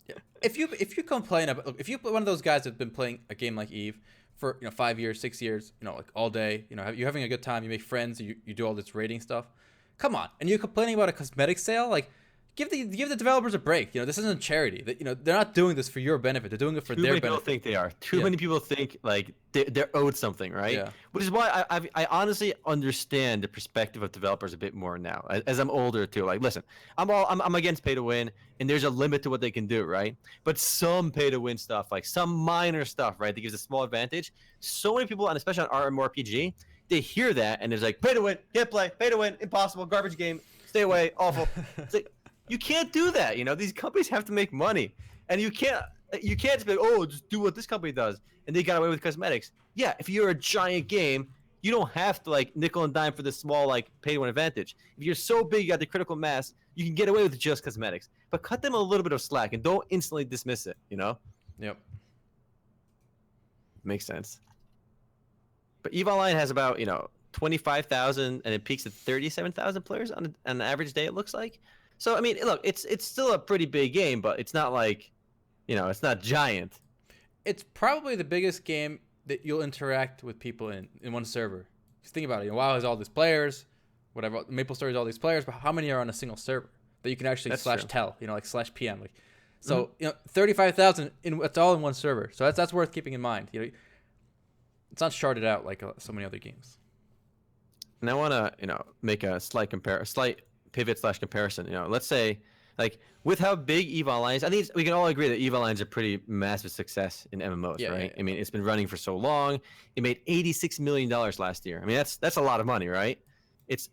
Yeah. If you complain about, if you're one of those guys that's been playing a game like Eve for 5 years, 6 years, like all day, you're having a good time, you make friends, you do all this rating stuff. Come on, and you're complaining about a cosmetic sale? Like, give the developers a break. This isn't charity. They're not doing this for your benefit. They're doing it for their benefit. Too many people think they are. Too many people think like they're owed something, right? Yeah. Which is why I honestly understand the perspective of developers a bit more now, as I'm older too. Like, listen, I'm against pay to win, and there's a limit to what they can do, right? But some pay to win stuff, like some minor stuff, right, that gives a small advantage. So many people, and especially on RMRPG, they hear that and it's like, pay to win, can't play, pay to win, impossible, garbage game, stay away, awful. It's like, you can't do that. These companies have to make money, and you can't just be like, oh, just do what this company does, and they got away with cosmetics. Yeah, if you're a giant game, you don't have to like nickel and dime for the small like pay to win advantage. If you're so big, you got the critical mass, you can get away with just cosmetics. But cut them a little bit of slack and don't instantly dismiss it. Yep. Makes sense. But EVE Online has about 25,000, and it peaks at 37,000 players on an average day. It looks like. So I mean, look, it's still a pretty big game, but it's not like it's not giant. It's probably the biggest game that you'll interact with people in one server. Just think about it. WoW has all these players, whatever. MapleStory has all these players, but how many are on a single server that you can actually That's slash true. tell? Like slash PM. Like, so 35,000 it's all in one server. So that's worth keeping in mind. It's not sharded out like so many other games. And I want to, make a slight pivot / comparison. Let's say, like, with how big EVE Online is, I think we can all agree that EVE Online is a pretty massive success in MMOs, Yeah, right? yeah. I mean, it's been running for so long. It made $86 million last year. I mean, that's a lot of money, right? It's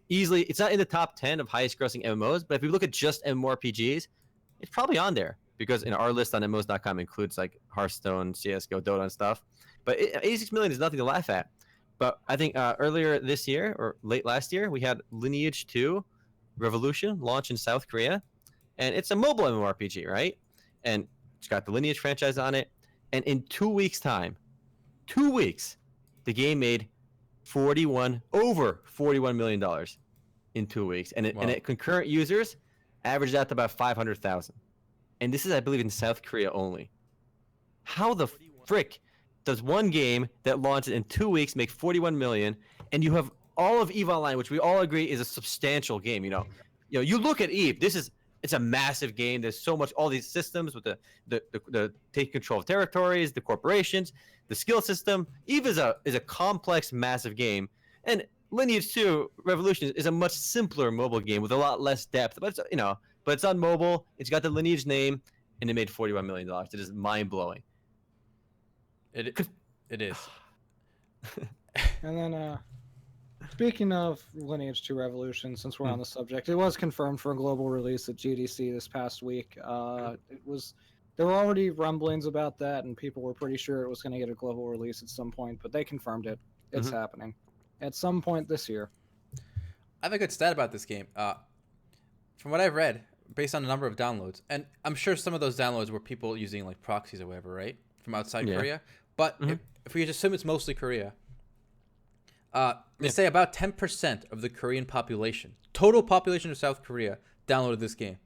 not in the top 10 of highest grossing MMOs, but if we look at just MMORPGs, it's probably on there because our list on MMOs.com includes like Hearthstone, CS:GO, Dota, and stuff. But 86 million is nothing to laugh at. But I think earlier this year or late last year, we had Lineage 2 Revolution launch in South Korea. And it's a mobile MMORPG, right? And it's got the Lineage franchise on it. And in 2 weeks' time, 2 weeks, the game made over $41 million in 2 weeks. And concurrent users averaged out to about 500,000. And this is, I believe, in South Korea only. How the frick does one game that launched in 2 weeks make 41 million, and you have all of EVE Online, which we all agree is a substantial game? You look at EVE. It's a massive game. There's so much, all these systems with the taking control of territories, the corporations, the skill system. EVE is a complex, massive game, and Lineage 2 Revolution is a much simpler mobile game with a lot less depth. But it's on mobile. It's got the Lineage name, and it made $41 million. It is mind blowing. It is. And then, speaking of Lineage 2 Revolution, since we're on the subject, it was confirmed for a global release at GDC this past week. There were already rumblings about that, and people were pretty sure it was going to get a global release at some point, but they confirmed it. It's happening at some point this year. I have a good stat about this game. From what I've read, based on the number of downloads, and I'm sure some of those downloads were people using like proxies or whatever, right, from outside Korea. But if we just assume it's mostly Korea, they say about 10% of the Korean population, total population of South Korea, downloaded this game.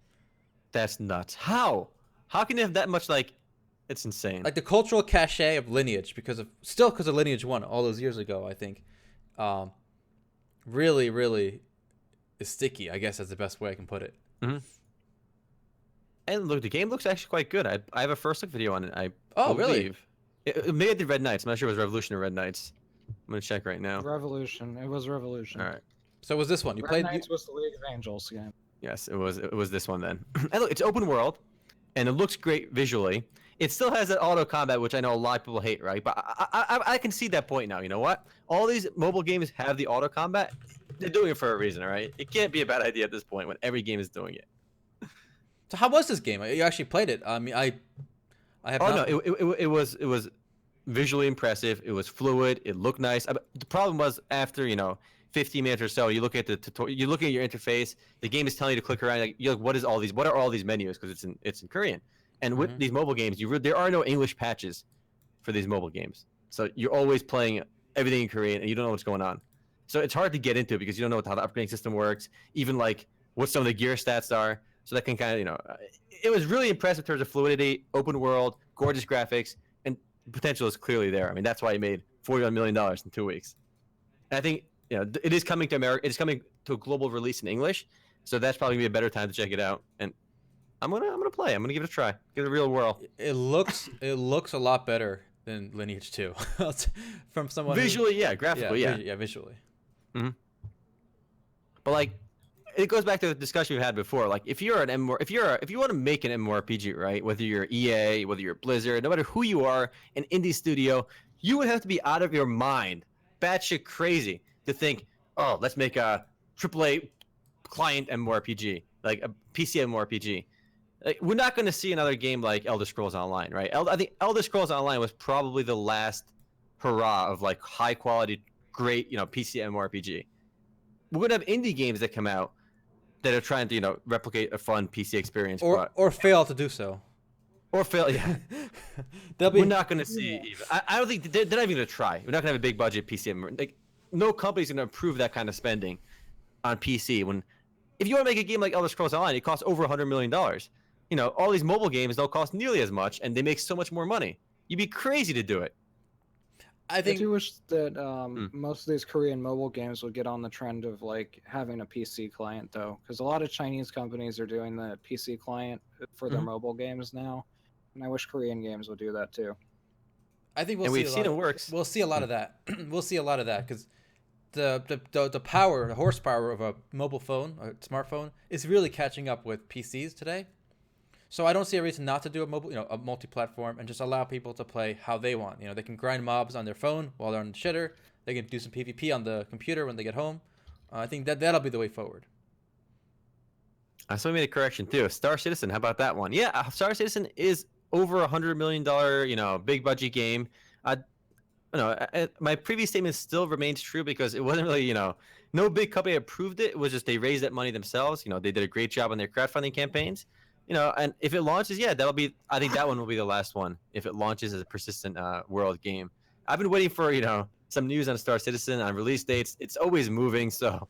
That's nuts. How can you have that much? Like, it's insane. Like the cultural cachet of Lineage, because of Lineage 1 all those years ago, I think, really, really is sticky. I guess that's the best way I can put it. And look, the game looks actually quite good. I have a first look video on it. Really? It made the Red Knights. I'm not sure it was Revolution or Red Knights. I'm gonna check right now. Revolution. It was Revolution. All right. So was this one you Red played? Knights was the League of Angels game. Yes, it was this one then. And look, it's open world, and it looks great visually. It still has that auto combat, which I know a lot of people hate, right? But I can see that point now. You know what? All these mobile games have the auto combat. They're doing it for a reason, all right? It can't be a bad idea at this point when every game is doing it. So how was this game? You actually played it? I mean, I have. Oh not... no, it was visually impressive. It was fluid. It looked nice. The problem was after 15 minutes or so, you look at the tutorial, you look at your interface. The game is telling you to click around. Like, you're like, what are all these menus? Because it's in Korean. And with these mobile games, there are no English patches for these mobile games. So you're always playing everything in Korean, and you don't know what's going on. So it's hard to get into because you don't know how the upgrading system works, even like what some of the gear stats are. So that can kind of, it was really impressive in terms of fluidity, open world, gorgeous graphics, and potential is clearly there. I mean, that's why it made $41 million in 2 weeks. And I think, it is coming to America. It's coming to a global release in English. So that's probably gonna be a better time to check it out. And I'm gonna play. I'm gonna give it a try. Give it a real whirl. It looks a lot better than Lineage 2 from someone visually, graphically, visually. But like, it goes back to the discussion we had before. Like, if you want to make an MMORPG, right? Whether you're EA, whether you're Blizzard, no matter who you are, an indie studio, you would have to be out of your mind, batshit crazy, to think, oh, let's make a AAA client MMORPG, like a PC MMORPG. Like, we're not going to see another game like Elder Scrolls Online, right? I think Elder Scrolls Online was probably the last hurrah of like high quality, great, PC MMORPG. We're going to have indie games that come out that are trying to, replicate a fun PC experience, or fail to do so. Or fail, yeah. We're not going to see. Even, I don't think they're not even going to try. We're not going to have a big budget PC. Like, no company's going to approve that kind of spending on PC. If you want to make a game like Elder Scrolls Online, it costs over $100 million. all these mobile games don't cost nearly as much, and they make so much more money. You'd be crazy to do it. I do wish that most of these Korean mobile games would get on the trend of like having a PC client, though, because a lot of Chinese companies are doing the PC client for their mobile games now, and I wish Korean games would do that too. I think we've seen it works. We'll see a lot of that. We'll see a lot of that because the power, the horsepower of a mobile phone, a smartphone, is really catching up with PCs today. So I don't see a reason not to do a multi-platform and just allow people to play how they want. They can grind mobs on their phone while they're on the shitter. They can do some PvP on the computer when they get home. I think that'll be the way forward. So we made a correction too. Star Citizen, how about that one? Yeah, Star Citizen is over $100 million, big budget game. My previous statement still remains true because it wasn't really, no big company approved it. It was just they raised that money themselves. They did a great job on their crowdfunding campaigns. And if it launches, I think that one will be the last one if it launches as a persistent world game. I've been waiting for, some news on Star Citizen, on release dates. It's always moving, so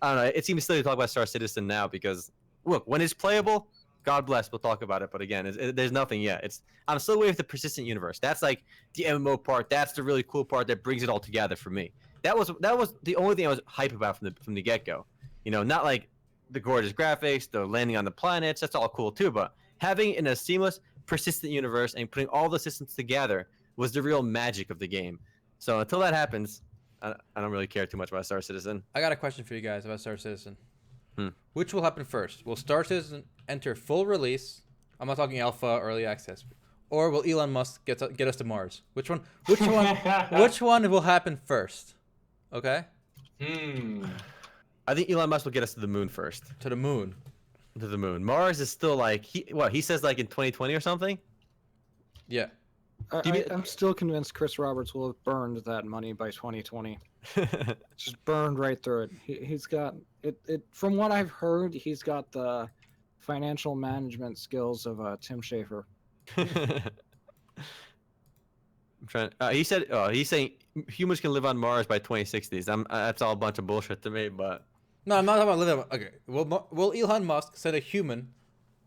I don't know. It seems silly to talk about Star Citizen now because, look, when it's playable, God bless, we'll talk about it. But again, there's nothing yet. I'm still waiting for the persistent universe. That's like the MMO part. That's the really cool part that brings it all together for me. That was the only thing I was hype about from the get-go. Not like the gorgeous graphics, the landing on the planets, that's all cool too, but having in a seamless, persistent universe and putting all the systems together was the real magic of the game. So until that happens, I don't really care too much about Star Citizen. I got a question for you guys about Star Citizen. Which will happen first? Will Star Citizen enter full release? I'm not talking alpha, early access. Or will Elon Musk get us to Mars? Which one will happen first? Okay? I think Elon Musk will get us to the moon first. To the moon. To the moon. Mars is still like he says like in 2020 or something? Yeah. I'm still convinced Chris Roberts will have burned that money by 2020. Just burned right through it. He's got it. From what I've heard, he's got the financial management skills of Tim Schafer. I'm trying. He's saying humans can live on Mars by 2060s. That's all a bunch of bullshit to me, but. No, I'm not talking about living. Okay, will Elon Musk send a human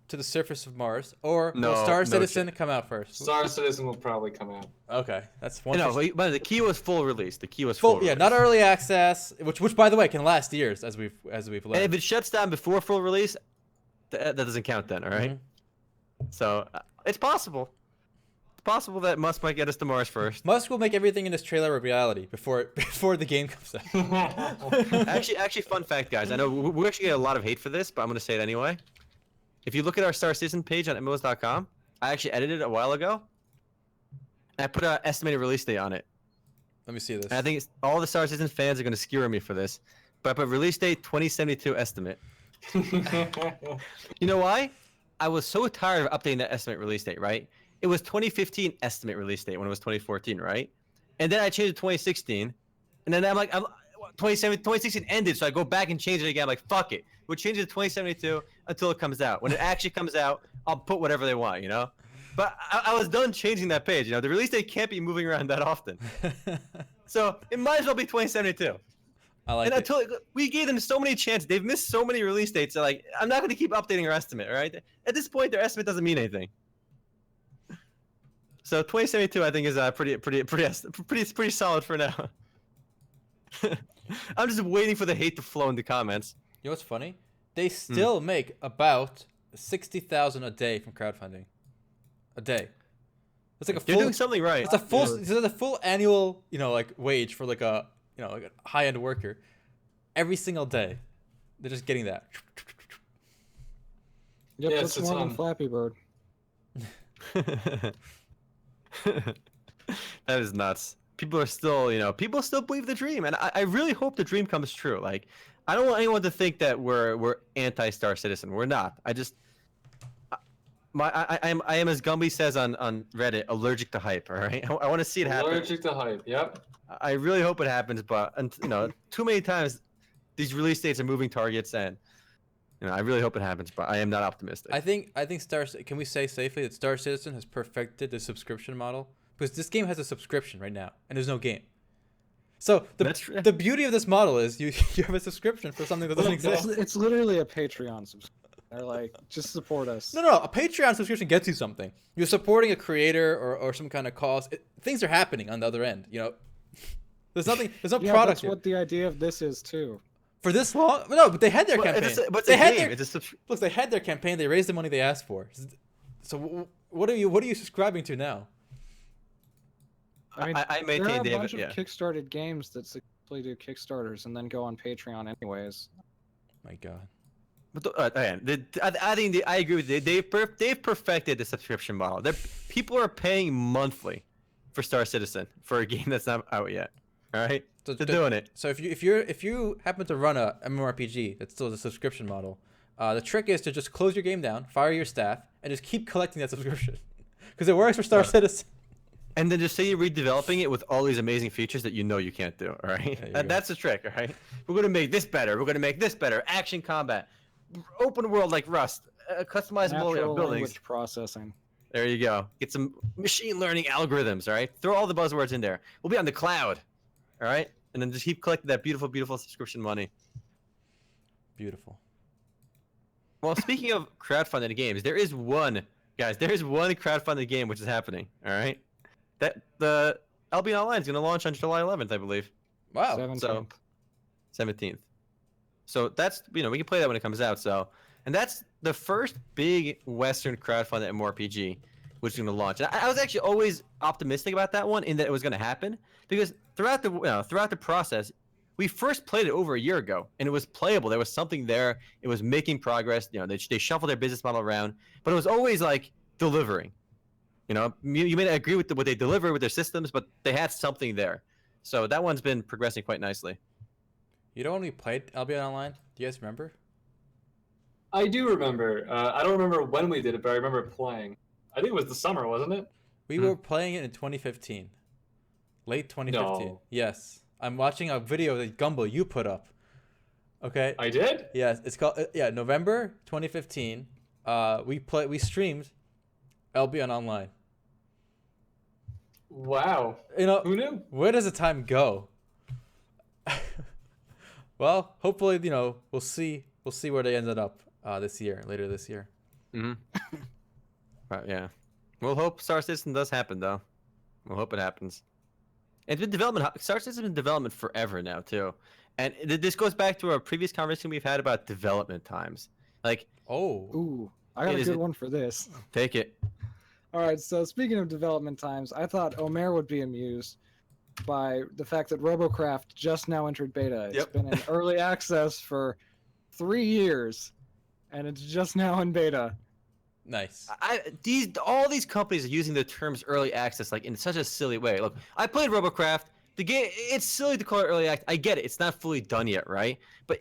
to the surface of Mars, or will Star Citizen come out first? Star Citizen will probably come out. Okay, that's one. But the key was full release. The key was full. Yeah, not early access, which by the way can last years, as we've learned. And if it shuts down before full release, that doesn't count then. All right. So it's possible. It's possible that Musk might get us to Mars first. Musk will make everything in this trailer a reality before the game comes out. actually, fun fact, guys. I know we actually get a lot of hate for this, but I'm going to say it anyway. If you look at our Star Citizen page on MMOs.com, I actually edited it a while ago, and I put an estimated release date on it. Let me see this. And I think all the Star Citizen fans are going to skewer me for this, but I put release date 2072 estimate. You know why? I was so tired of updating that estimate release date, right? It was 2015 estimate release date when it was 2014, right? And then I changed it to 2016, and then I'm like, 2016 ended, so I go back and change it again. I'm like, fuck it. We'll change it to 2072 until it comes out. When it actually comes out, I'll put whatever they want, But I was done changing that page. The release date can't be moving around that often. So it might as well be 2072. I like it. We gave them so many chances. They've missed so many release dates. So like, I'm not going to keep updating our estimate, all right? At this point, their estimate doesn't mean anything. So 2072, I think, is pretty solid for now. I'm just waiting for the hate to flow in the comments. You know what's funny? They still make about 60,000 a day from crowdfunding. A day. It's like They're doing something right. It's a full. It's a full annual, wage for like a high-end worker. Every single day, they're just getting that. Yep, that's more than Flappy Bird. That is nuts. People still believe the dream, and I really hope the dream comes true. Like, I don't want anyone to think that we're anti-Star Citizen. We're not. I am, as Gumby says on Reddit, allergic to hype. All right, I want to see it happen. Allergic to hype. Yep. I really hope it happens, but too many times these release dates are moving targets, and I really hope it happens, but I am not optimistic. I think can we say safely that Star Citizen has perfected the subscription model? Because this game has a subscription right now, and there's no game. So the beauty of this model is you have a subscription for something that doesn't exist. It's literally a Patreon subscription. They're like, just support us. No, a Patreon subscription gets you something. You're supporting a creator or some kind of cause. Things are happening on the other end. You know, there's no Yeah, product. that's here. what the idea of this is too. For this long? No, but they had their campaign. But they had look, they had their campaign. They raised the money they asked for. So what are you subscribing to now? I mean, I there are maintain a David. bunch of Yeah. kickstarted games that successfully do Kickstarters and then go on Patreon anyways. My God. But I think I agree with you. They've perfected the subscription model. People are paying monthly for Star Citizen for a game that's not out yet. All right, So they're doing it. So if you happen to run a MMORPG that's still a subscription model, the trick is to just close your game down, fire your staff, and just keep collecting that subscription, because it works for Star Citizen. And then just say you're redeveloping it with all these amazing features that you know you can't do. All right, go. that's the trick. All right, we're gonna make this better. We're gonna make this better. Action combat, open world like Rust, customizable Natural buildings. language processing. There you go. Get some machine learning algorithms. All right, throw all the buzzwords in there. We'll be on the cloud. All right, and then just keep collecting that beautiful, beautiful subscription money. Beautiful. Well, speaking of crowdfunded games, there is one crowdfunded game which is happening. All right, that the Albion Online is going to launch on July 11th, I believe. Wow. 17th. So 17th. So that's we can play that when it comes out. So and that's the first big Western crowdfunded MMORPG which is going to launch. And I was actually always optimistic about that one in that it was going to happen because throughout the process, we first played it over a year ago and it was playable. There was something there. It was making progress. You know, they shuffled their business model around, but it was always like delivering. You know, you may not agree with what they deliver with their systems, but they had something there. So that one's been progressing quite nicely. You know when we played Albion Online? Do you guys remember? I do remember. I don't remember when we did it, but I remember playing. I think it was the summer, wasn't it? We were playing it in 2015. Late 2015. No. Yes. I'm watching a video that Gumbo you put up. Okay? I did? Yes, it's called November 2015. We streamed Albion Online. Wow. You know, Who knew? where does the time go? Well, hopefully, we'll see where they ended up later this year. Mm-hmm. Yeah. We'll hope Star Citizen does happen, though. We'll hope it happens. It's been development. Star Citizen's been in development forever now, too. And this goes back to our previous conversation we've had about development times. Like, Ooh, I got a good one for this. take it. All right, so speaking of development times, I thought Omer would be amused by the fact that Robocraft just now entered beta. It's been in early access for 3 years, and it's just now in beta. Nice. All these companies are using the terms early access like in such a silly way. Look, I played Robocraft. The game, it's silly to call it early access. I get it. It's not fully done yet, right? But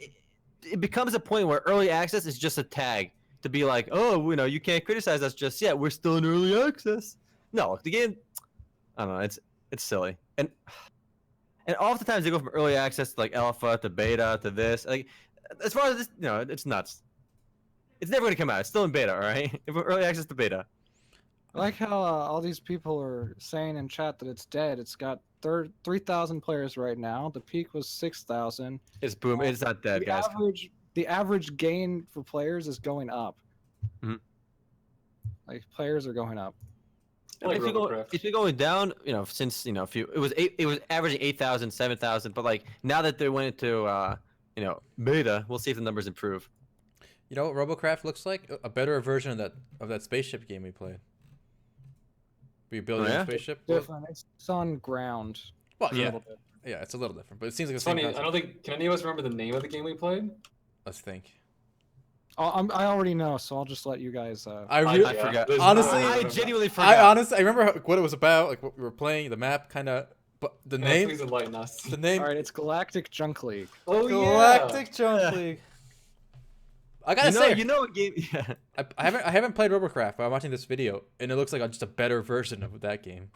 it becomes a point where early access is just a tag to be like, oh, you can't criticize us just yet. We're still in early access. No, the game, I don't know. It's silly. And oftentimes they go from early access to like alpha to beta to this. Like, as far as this, it's nuts. It's never going to come out. It's still in beta, all right? Early access to beta. I like how all these people are saying in chat that it's dead. It's got 3,000 players right now. The peak was 6,000. It's boom. It's not dead, guys. The average gain for players is going up. Mm-hmm. Like players are going up. It's been going down, since it was averaging 8,000, 7,000, but like now that they went into beta, we'll see if the numbers improve. You know what Robocraft looks like? A better version of that spaceship game we played. Were you building a spaceship? Different. It's on ground. Well, yeah, it's a little different, but it seems like the same Funny, concept. I don't think. Can any of us remember the name of the game we played? Let's think. I already know, so I'll just let you guys. I forgot. Honestly, I genuinely forgot. I remember what it was about, like what we were playing, the map, kind of, but the name. Please enlighten us. The name. All right, it's Galactic Junk League. Oh Galactic Junk League. I gotta say, a game. Yeah. I haven't played Robocraft, but I'm watching this video, and it looks like just a better version of that game.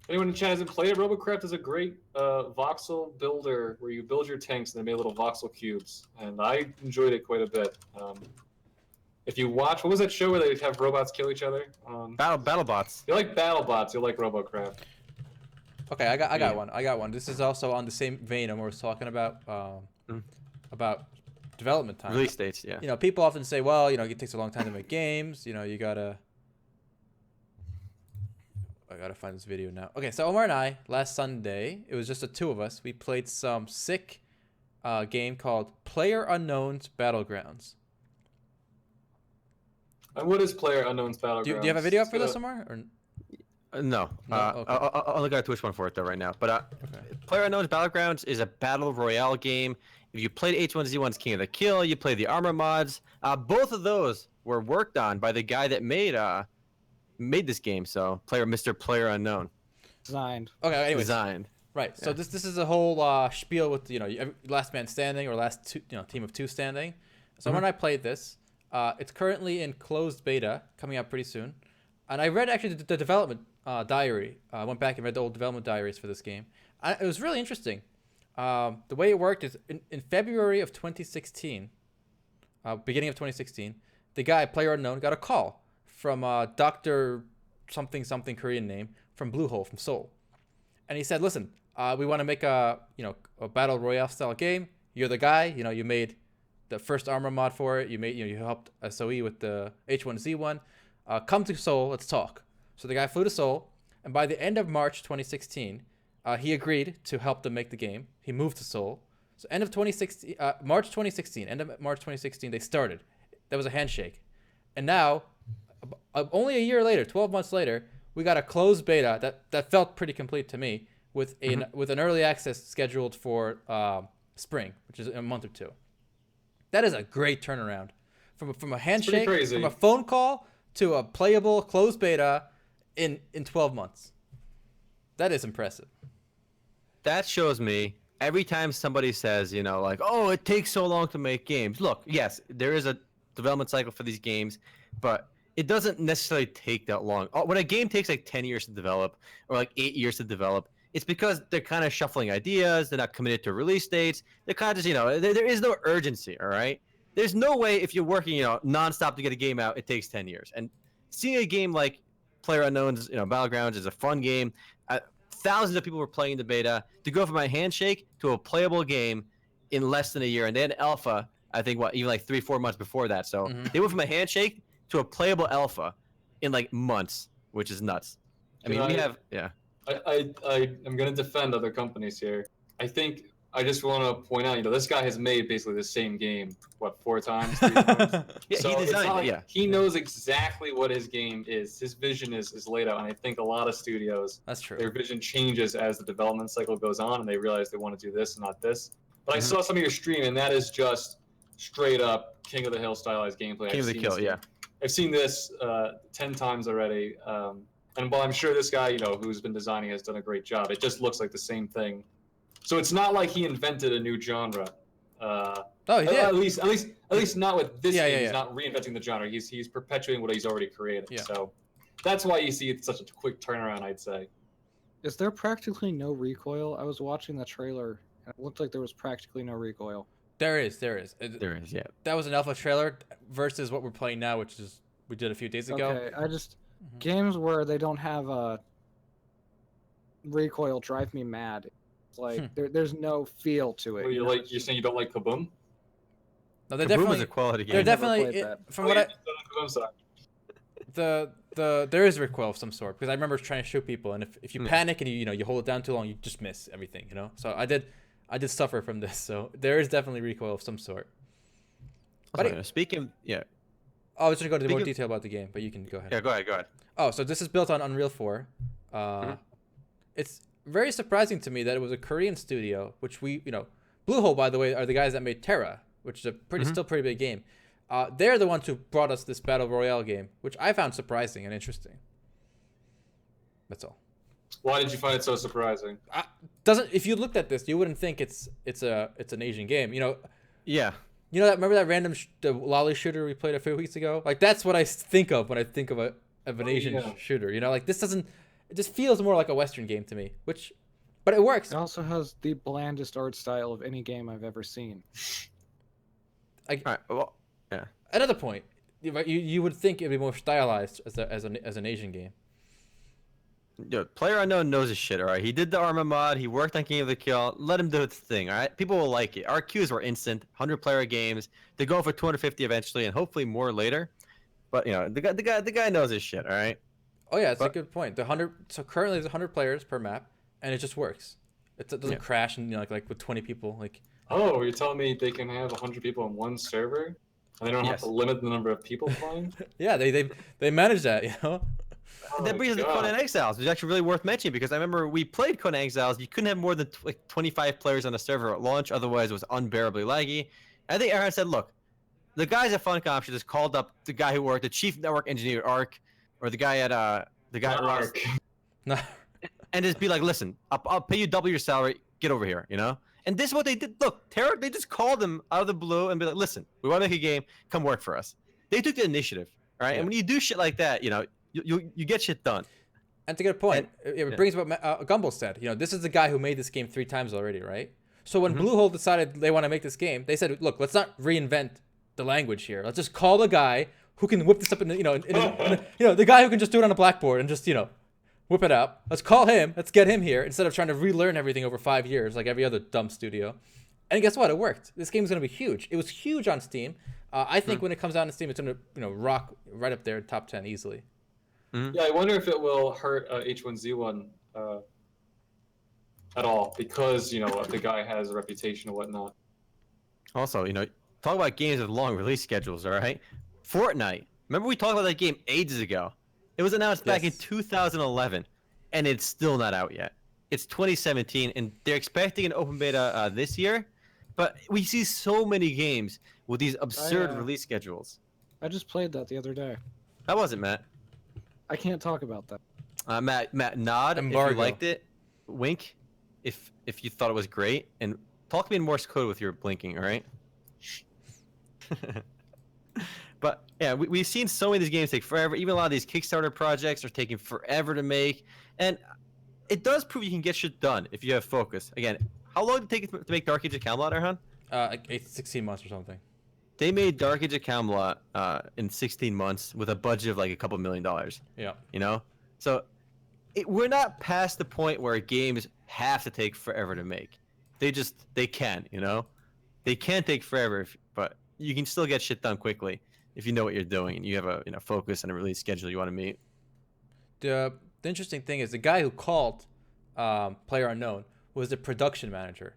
Anyone in chat hasn't played it? Robocraft is a great voxel builder where you build your tanks and they make little voxel cubes, and I enjoyed it quite a bit. If you watch, what was that show where they have robots kill each other? BattleBots. You like BattleBots? You'll like Robocraft. Okay, I got one. This is also on the same vein I was talking about development time. Release dates, yeah. You know, people often say, well, you know, it takes a long time to make games. You know, I gotta find this video now. Okay, so Omar and I, last Sunday, it was just the two of us. We played some sick game called PlayerUnknown's Battlegrounds. And what is PlayerUnknown's Battlegrounds? Do you have a video up for this, Omar? Or... No. No? Okay. I'll look at a Twitch one for it though right now. But Okay. PlayerUnknown's Battlegrounds is a battle royale game. If you played H1Z1's King of the Kill, you played the armor mods. Both of those were worked on by the guy that made this game. So Mr. PlayerUnknown. Designed. Okay. Anyways, Designed. right. So this is a whole spiel with last man standing or last two, team of two standing. So when I played this, it's currently in closed beta, coming out pretty soon. And I read actually the development diary. I went back and read the old development diaries for this game. It was really interesting. The way it worked is in February of 2016, beginning of 2016, the guy, PlayerUnknown, got a call from Dr. something Korean name from Bluehole from Seoul. And he said, listen, we want to make a battle royale style game. You're the guy, you made the first armor mod for it. You helped SOE with the H1Z1. Come to Seoul, let's talk. So the guy flew to Seoul, and by the end of March 2016, he agreed to help them make the game. He moved to Seoul. So end of March 2016, they started. That was a handshake. And now, only a year later, 12 months later, we got a closed beta that felt pretty complete to me with an early access scheduled for spring, which is in a month or two. That is a great turnaround. From a handshake, from a phone call to a playable closed beta in 12 months. That is impressive. That shows me every time somebody says, like, oh, it takes so long to make games. Look, yes, there is a development cycle for these games, but it doesn't necessarily take that long. When a game takes like 10 years to develop or like 8 years to develop, it's because they're kind of shuffling ideas. They're not committed to release dates. They're kind of just, there is no urgency, all right? There's no way if you're working, nonstop to get a game out, it takes 10 years. And seeing a game like PlayerUnknown's, Battlegrounds is a fun game. Thousands of people were playing the beta. To go from a handshake to a playable game in less than a year, and they had alpha, I think, even like 3-4 months before that. So they went from a handshake to a playable alpha in like months, which is nuts. I mean, I'm going to defend other companies here. I just want to point out, this guy has made basically the same game, 4 times? 3 times? Yeah, so he designed it, he knows exactly what his game is. His vision is laid out, and I think a lot of studios, that's true. Their vision changes as the development cycle goes on, and they realize they want to do this, not this. But I saw some of your stream, and that is just straight up King of the Hill stylized gameplay. King of the Kill, yeah. I've seen this 10 times already, and while I'm sure this guy, who's been designing has done a great job, it just looks like the same thing. So it's not like he invented a new genre. He did. At least not with this game. Yeah. He's not reinventing the genre. He's perpetuating what he's already created. Yeah. So that's why you see it's such a quick turnaround, I'd say. Is there practically no recoil? I was watching the trailer, and it looked like there was practically no recoil. There is. There is, yeah. That was an alpha trailer versus what we're playing now, which is we did a few days ago. Okay, games where they don't have a recoil drive me mad. It's like there's no feel to it. Well, you're saying you don't like Kaboom? No, they're Kaboom definitely is a quality game. They're I've never definitely played that. from what I'm sorry. there is recoil of some sort because I remember trying to shoot people, and if you panic and you hold it down too long, you just miss everything. So I did suffer from this. So there is definitely recoil of some sort. But speaking, yeah. I was going to go into more detail about the game, but you can go ahead. Yeah, go ahead. Oh, so this is built on Unreal 4. It's very surprising to me that it was a Korean studio, which Bluehole, by the way, are the guys that made Terra, which is a still pretty big game. They're the ones who brought us this Battle Royale game, which I found surprising and interesting. That's all. Why did you find it so surprising? If you looked at this, you wouldn't think it's an Asian game. Yeah. Remember that random the lolly shooter we played a few weeks ago? Like that's what I think of when I think of an Asian shooter. Like this doesn't. It just feels more like a Western game to me, but it works. It also has the blandest art style of any game I've ever seen. All right. Well, yeah. Another point, you would think it'd be more stylized as an Asian game. Yo, Playerunknown knows his shit, all right? He did the armor mod. He worked on King of the Kill. Let him do his thing, all right? People will like it. Our queues were instant, 100-player games. They go for 250 eventually, and hopefully more later. But the guy knows his shit, all right? Oh yeah, it's a good point. So currently there's 100 players per map, and it just works. It doesn't crash, and like with 20 people, like. Oh, you're telling me they can have 100 people on one server, and they don't have to limit the number of people playing? Yeah, they manage that, you know. That brings us to Conan Exiles, which is actually really worth mentioning because I remember we played Conan Exiles. You couldn't have more than 25 players on a server at launch, otherwise it was unbearably laggy. I think Aaron said, "Look, the guys at Funcom should just called up the guy who worked, the chief network engineer at ARC, or the guy at ARC, No. and just be like, listen, I'll pay you double your salary. Get over here, you know." And this is what they did. Look, Terra, they just called them out of the blue and be like, listen, we want to make a game. Come work for us. They took the initiative, all right? Yeah. And when you do shit like that, you get shit done. And to get a point, it brings up what Gumball said. This is the guy who made this game 3 times already, right? So when Bluehole decided they want to make this game, they said, look, let's not reinvent the language here. Let's just call the guy who can whip this up the guy who can just do it on a blackboard and just, whip it up. Let's call him. Let's get him here instead of trying to relearn everything over 5 years like every other dumb studio. And guess what? It worked. This game's going to be huge. It was huge on Steam. I think when it comes out on Steam, it's going to rock right up there, top 10 easily. Yeah, I wonder if it will hurt H1Z1 at all because, if the guy has a reputation and whatnot. Also, talk about games with long release schedules, all right? Fortnite. Remember we talked about that game ages ago. It was announced back in 2011, and it's still not out yet. It's 2017, and they're expecting an open beta this year. But we see so many games with these absurd release schedules. I just played that the other day. How was it, Matt? I can't talk about that. Matt, nod Embargo. if you liked it. Wink if you thought it was great. And talk to me in Morse code with your blinking, all right? But yeah, we've seen so many of these games take forever. Even a lot of these Kickstarter projects are taking forever to make. And it does prove you can get shit done if you have focus. Again, how long did it take to make Dark Age of Camelot, Erhan? Like 16 months or something. They made Dark Age of Camelot in 16 months with a budget of like a couple $1 million. Yeah. So we're not past the point where games have to take forever to make. They can, They can take forever, but you can still get shit done quickly if you know what you're doing and you have a focus and a release schedule you want to meet. The interesting thing is the guy who called Playerunknown was the production manager,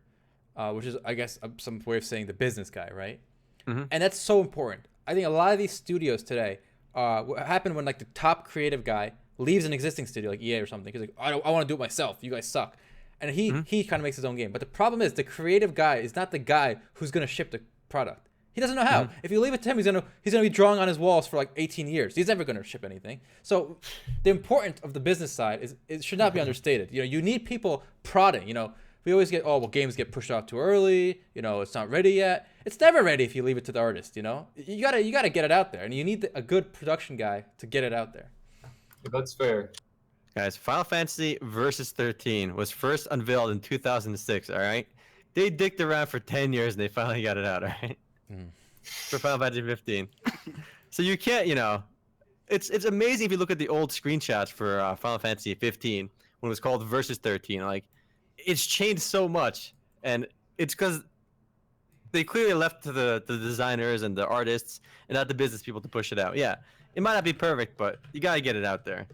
which is, I guess, some way of saying the business guy, right? Mm-hmm. And that's so important. I think a lot of these studios today, what happened when like the top creative guy leaves an existing studio like EA or something. He's like, I want to do it myself. You guys suck. And he kind of makes his own game. But the problem is the creative guy is not the guy who's going to ship the product. He doesn't know how. If you leave it to him, he's gonna be drawing on his walls for like 18 years. He's never gonna ship anything. So the importance of the business side is it should not be understated. You need people prodding. We always get games get pushed out too early. It's not ready yet. It's never ready if you leave it to the artist. You gotta get it out there, and you need a good production guy to get it out there. That's fair. Guys, Final Fantasy Versus 13 was first unveiled in 2006. All right, they dicked around for 10 years and they finally got it out. All right. For Final Fantasy 15. So you can't, it's amazing if you look at the old screenshots for Final Fantasy 15 when it was called Versus 13. Like, it's changed so much, and it's because they clearly left to the designers and the artists and not the business people to push it out. Yeah, it might not be perfect, but you gotta get it out there.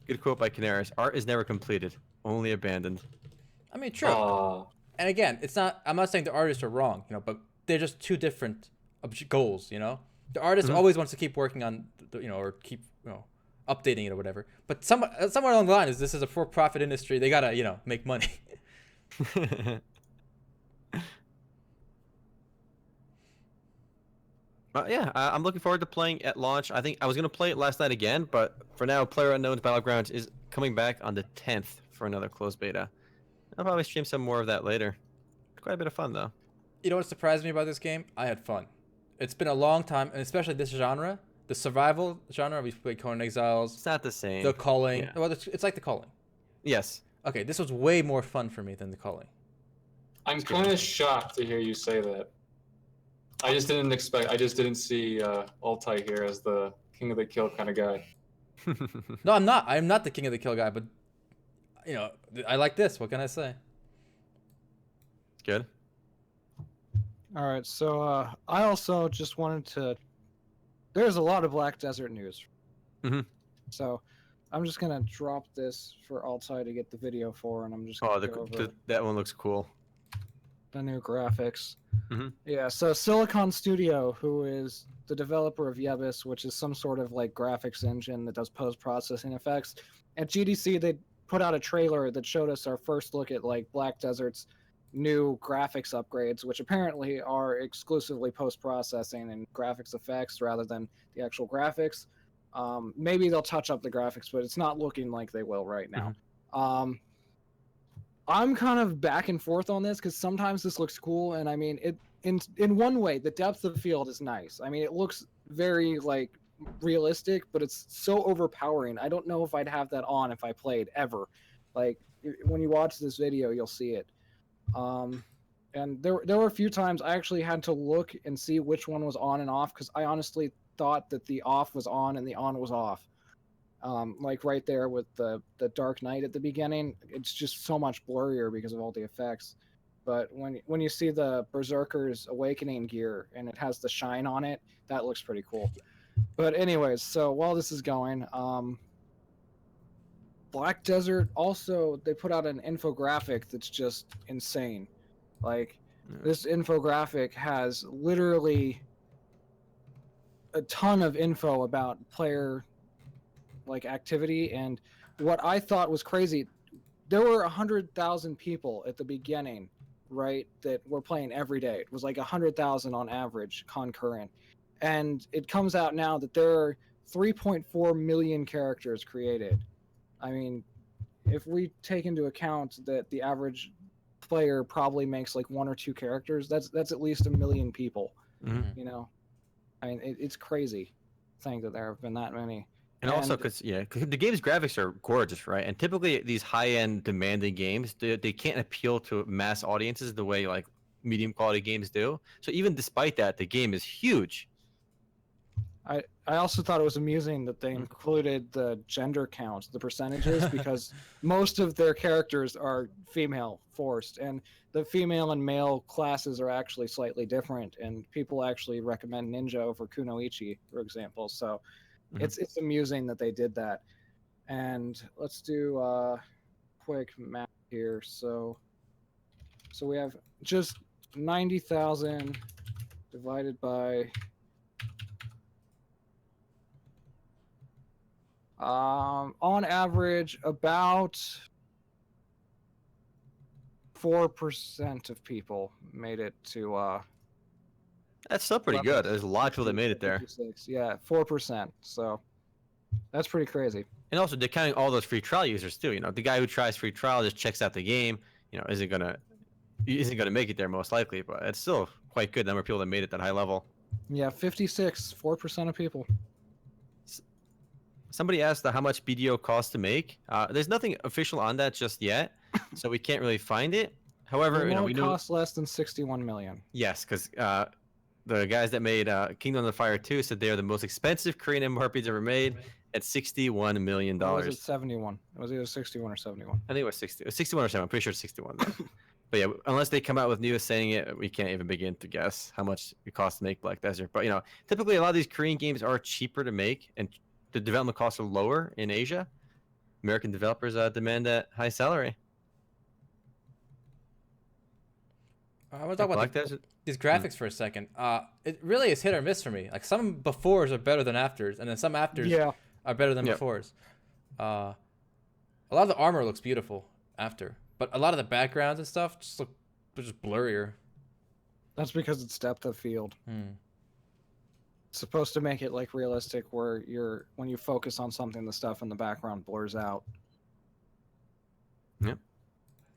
Good quote by Canaris. Art is never completed, only abandoned. I mean, true. And again, I'm not saying the artists are wrong, but they're just two different goals, The artist always wants to keep working on, or keep, updating it or whatever. But somewhere along the line this is a for-profit industry. They gotta, make money. Yeah, I'm looking forward to playing at launch. I think I was gonna play it last night again, but for now, Playerunknown's Battlegrounds is coming back on the 10th for another closed beta. I'll probably stream some more of that later. Quite a bit of fun, though. You know what surprised me about this game? I had fun. It's been a long time, and especially this genre, the survival genre. We've played Conan Exiles. It's not the same. The Calling. Yeah. Well, it's like the Calling. Yes. Okay, this was way more fun for me than the Calling. I'm kind of shocked to hear you say that. I just didn't see Altai here as the King of the Kill kind of guy. No, I'm not. I'm not the king of the kill guy, but you know, I like this. What can I say? Good. All right, so I also just wanted to. There's a lot of Black Desert news. Mhm. So I'm just gonna drop this for Altai to get the video for, and I'm just Oh, gonna go over that one looks cool. the new graphics. Mhm. Yeah, so Silicon Studio, who is the developer of Yebus, which is some sort of like graphics engine that does post-processing effects, at GDC they put out a trailer that showed us our first look at like Black Desert's new graphics upgrades, which apparently are exclusively post-processing and graphics effects rather than the actual graphics. Maybe they'll touch up the graphics, but it's not looking like they will right now. I'm kind of back and forth on this because sometimes this looks cool, and I mean, it in one way, the depth of field is nice. I mean, it looks very like realistic, but it's so overpowering. I don't know if I'd have that on if I played ever. Like when you watch this video, you'll see it. And there were a few times I actually had to look and see which one was on and off because I honestly thought that the off was on and the on was off. Like right there with the Dark Knight at the beginning, it's just so much blurrier because of all the effects. But when you see the Berserker's Awakening gear and it has the shine on it, that looks pretty cool. But anyways, so while this is going, Black Desert also, they put out an infographic that's just insane. Like this infographic has literally a ton of info about player like activity, and what I thought was crazy, there were 100,000 people at the beginning, right, that were playing every day. It was like 100,000 on average concurrent, and it comes out now that there are 3.4 million characters created. I mean, if we take into account that the average player probably makes like 1 or 2 characters, that's at least 1 million people. You know, I mean, it's crazy to think that there have been that many. And also, because the game's graphics are gorgeous, right? And typically, these high-end, demanding games, they can't appeal to mass audiences the way like medium-quality games do. So even despite that, the game is huge. I also thought it was amusing that they included the gender count, the percentages, because most of their characters are female forced, and the female and male classes are actually slightly different. And people actually recommend Ninja over Kunoichi, for example. So. It's amusing that they did that. And let's do a quick math here. So we have just 90,000 divided by on average about 4% of people made it to That's still pretty good. There's a lot of people that made it there. 56. Yeah, 4%. So that's pretty crazy. And also, they're counting all those free trial users too. You know, the guy who tries free trial just checks out the game. You know, isn't gonna make it there most likely, but it's still quite good. Number of people that made it that high level. Yeah, 4% of people. Somebody asked how much BDO costs to make. There's nothing official on that just yet, so we can't really find it. However, we know costs less than 61 million. Yes, because the guys that made Kingdom of the Fire 2 said they are the most expensive Korean MMORPGs ever made at $61 million. Or was it 71? It was either 61 or 71. I think it was 60. It was 61 or 7. I'm pretty sure it's 61. But yeah, unless they come out with news saying it, we can't even begin to guess how much it costs to make Black Desert. But you know, typically a lot of these Korean games are cheaper to make, and the development costs are lower in Asia. American developers demand that high salary. I want to talk about these graphics for a second. It really is hit or miss for me. Like some befores are better than afters, and then some afters are better than befores. A lot of the armor looks beautiful after, but a lot of the backgrounds and stuff just look just blurrier. That's because it's depth of field. It's supposed to make it like realistic, where when you focus on something, the stuff in the background blurs out. Yep.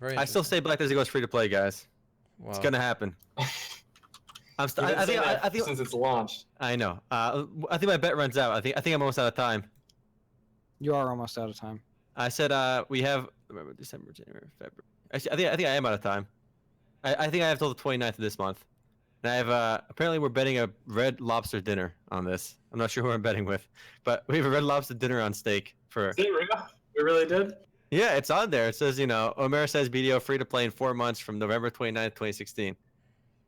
I still say Black Desert goes free to play, guys. Wow. It's gonna happen. I think since it's launched. I know. I think my bet runs out. I think I'm almost out of time. You are almost out of time. I said we have December, January, February. I think I am out of time. I think I have till the 29th of this month. And I have apparently we're betting a Red Lobster dinner on this. I'm not sure who I'm betting with, but we have a Red Lobster dinner on steak for. Is it real? We really did? Yeah, it's on there. It says, Omer says BDO free to play in 4 months from November 29th, 2016.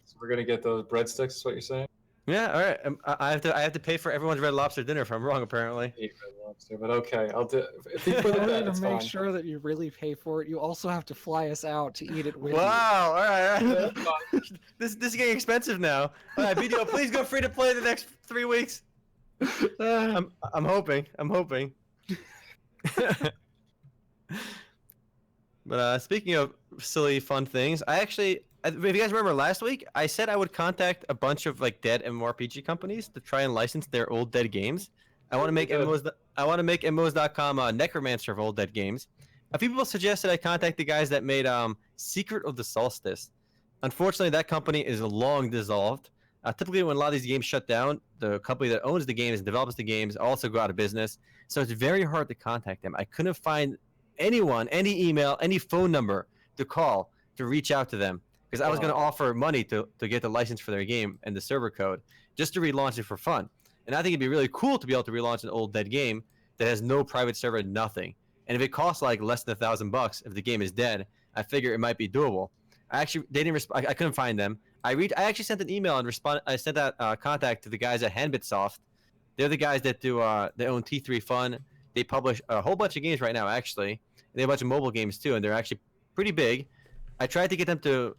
So we're gonna get those breadsticks, is what you're saying? Yeah, all right. I have to pay for everyone's Red Lobster dinner if I'm wrong, apparently. I hate Red Lobster, but okay, I'll do. If you put In it order that, to it's make fine. sure that you really pay for it, you also have to fly us out to eat it with Wow, all right. That's fine. This is getting expensive now. All right, BDO, please go free to play the next 3 weeks. you. I'm hoping. But speaking of silly, fun things, if you guys remember last week, I said I would contact a bunch of like dead MMORPG companies to try and license their old dead games. I want to make MMOs. I want to make MMOs.com a necromancer of old dead games. A few people suggested I contact the guys that made Secret of the Solstice. Unfortunately, that company is long dissolved. Typically, when a lot of these games shut down, the company that owns the games and develops the games also go out of business. So it's very hard to contact them. I couldn't find anyone, any email, any phone number to call to reach out to them because I was going to offer money to get the license for their game and the server code just to relaunch it for fun. And I think it'd be really cool to be able to relaunch an old dead game that has no private server, nothing. And if it costs like less than $1,000 if the game is dead, I figure it might be doable. They didn't respond. I couldn't find them. I actually sent an email and I sent that contact to the guys at Handbitsoft. They're the guys that do they own T3 Fun. They publish a whole bunch of games right now, actually. They have a bunch of mobile games too, and they're actually pretty big. I tried to get them to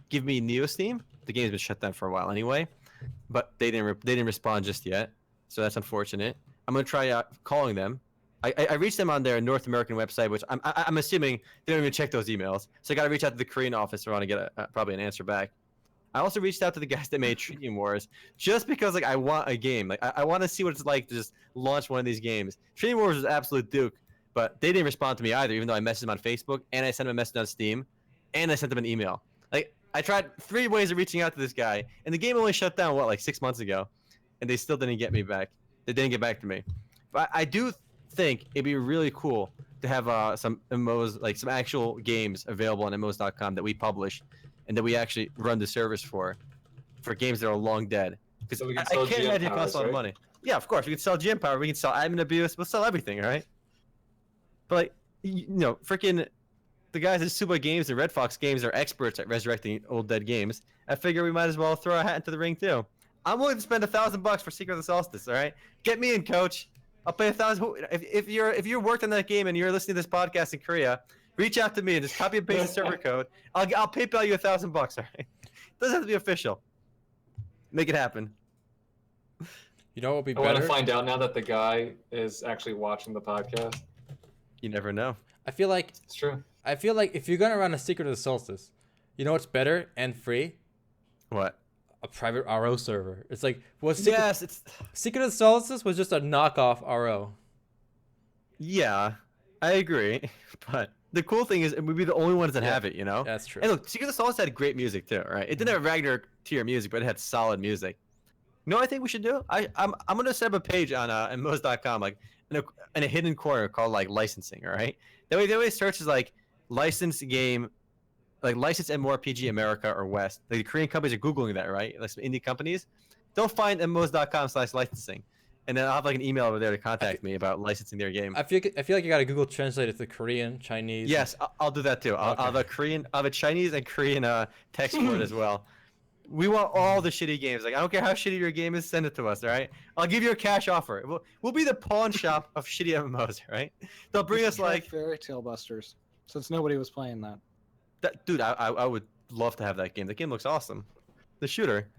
give me NeoSteam. The game's been shut down for a while anyway, but they didn't respond just yet. So that's unfortunate. I'm gonna try calling them. I reached them on their North American website, which I'm assuming they don't even check those emails. So I got to reach out to the Korean office to want to get probably an answer back. I also reached out to the guys that made Treaty Wars just because like I want a game. Like I want to see what it's like to just launch one of these games. Treaty Wars was absolute Duke, but they didn't respond to me either, even though I messaged them on Facebook and I sent them a message on Steam and I sent them an email. Like I tried 3 ways of reaching out to this guy, and the game only shut down like 6 months ago, and they still didn't get me back. They didn't get back to me. But I do think it'd be really cool to have some MMOs, like some actual games available on MMOs.com that we publish and that we actually run the service for games that are long dead. Because So we can I sell can't GM imagine it powers, costs a lot of right? money. Yeah, of course. We can sell GM power. We can sell admin abuse. We'll sell everything, right? But like, freaking the guys at Suba Games and Red Fox Games are experts at resurrecting old dead games. I figure we might as well throw a hat into the ring too. I'm willing to spend $1,000 for Secret of the Solstice. All right, get me in, coach. I'll pay $1,000. If you're worked on that game and you're listening to this podcast in Korea, reach out to me and just copy and paste the server code. I'll PayPal you $1,000. All right, doesn't have to be official. Make it happen. You know what would be I want better? to find out now that the guy is actually watching the podcast. You never know. I feel like It's true. if you're gonna run a Secret of the Solstice, you know what's better and free? What? A private RO server. It's like Yes, it's. Secret of the Solstice was just a knockoff RO. Yeah, I agree. But the cool thing is, we'd be the only ones that have it. That's true. And look, Secret of the Solstice had great music too, right? It didn't have Ragnarok tier music, but it had solid music. You know what I think we should do? I'm gonna set up a page on MMOs.com, like in a hidden corner called like licensing, all right? That way search is like licensed game, like licensed MMORPG America or West. Like the Korean companies are Googling that, right? Like some indie companies. They'll find MMOs.com/licensing. And then I'll have like an email over there to contact me about licensing their game. I feel like you gotta Google Translate it to Korean, Chinese. Yes, I'll do that too. I'll have a Chinese and Korean text for it as well. We want all the shitty games. Like I don't care how shitty your game is, send it to us. All right. I'll give you a cash offer. We'll be the pawn shop of shitty MMOs. Right? They'll bring us like Fairy Tale Busters, since nobody was playing that. dude. I would love to have that game. The game looks awesome. The shooter.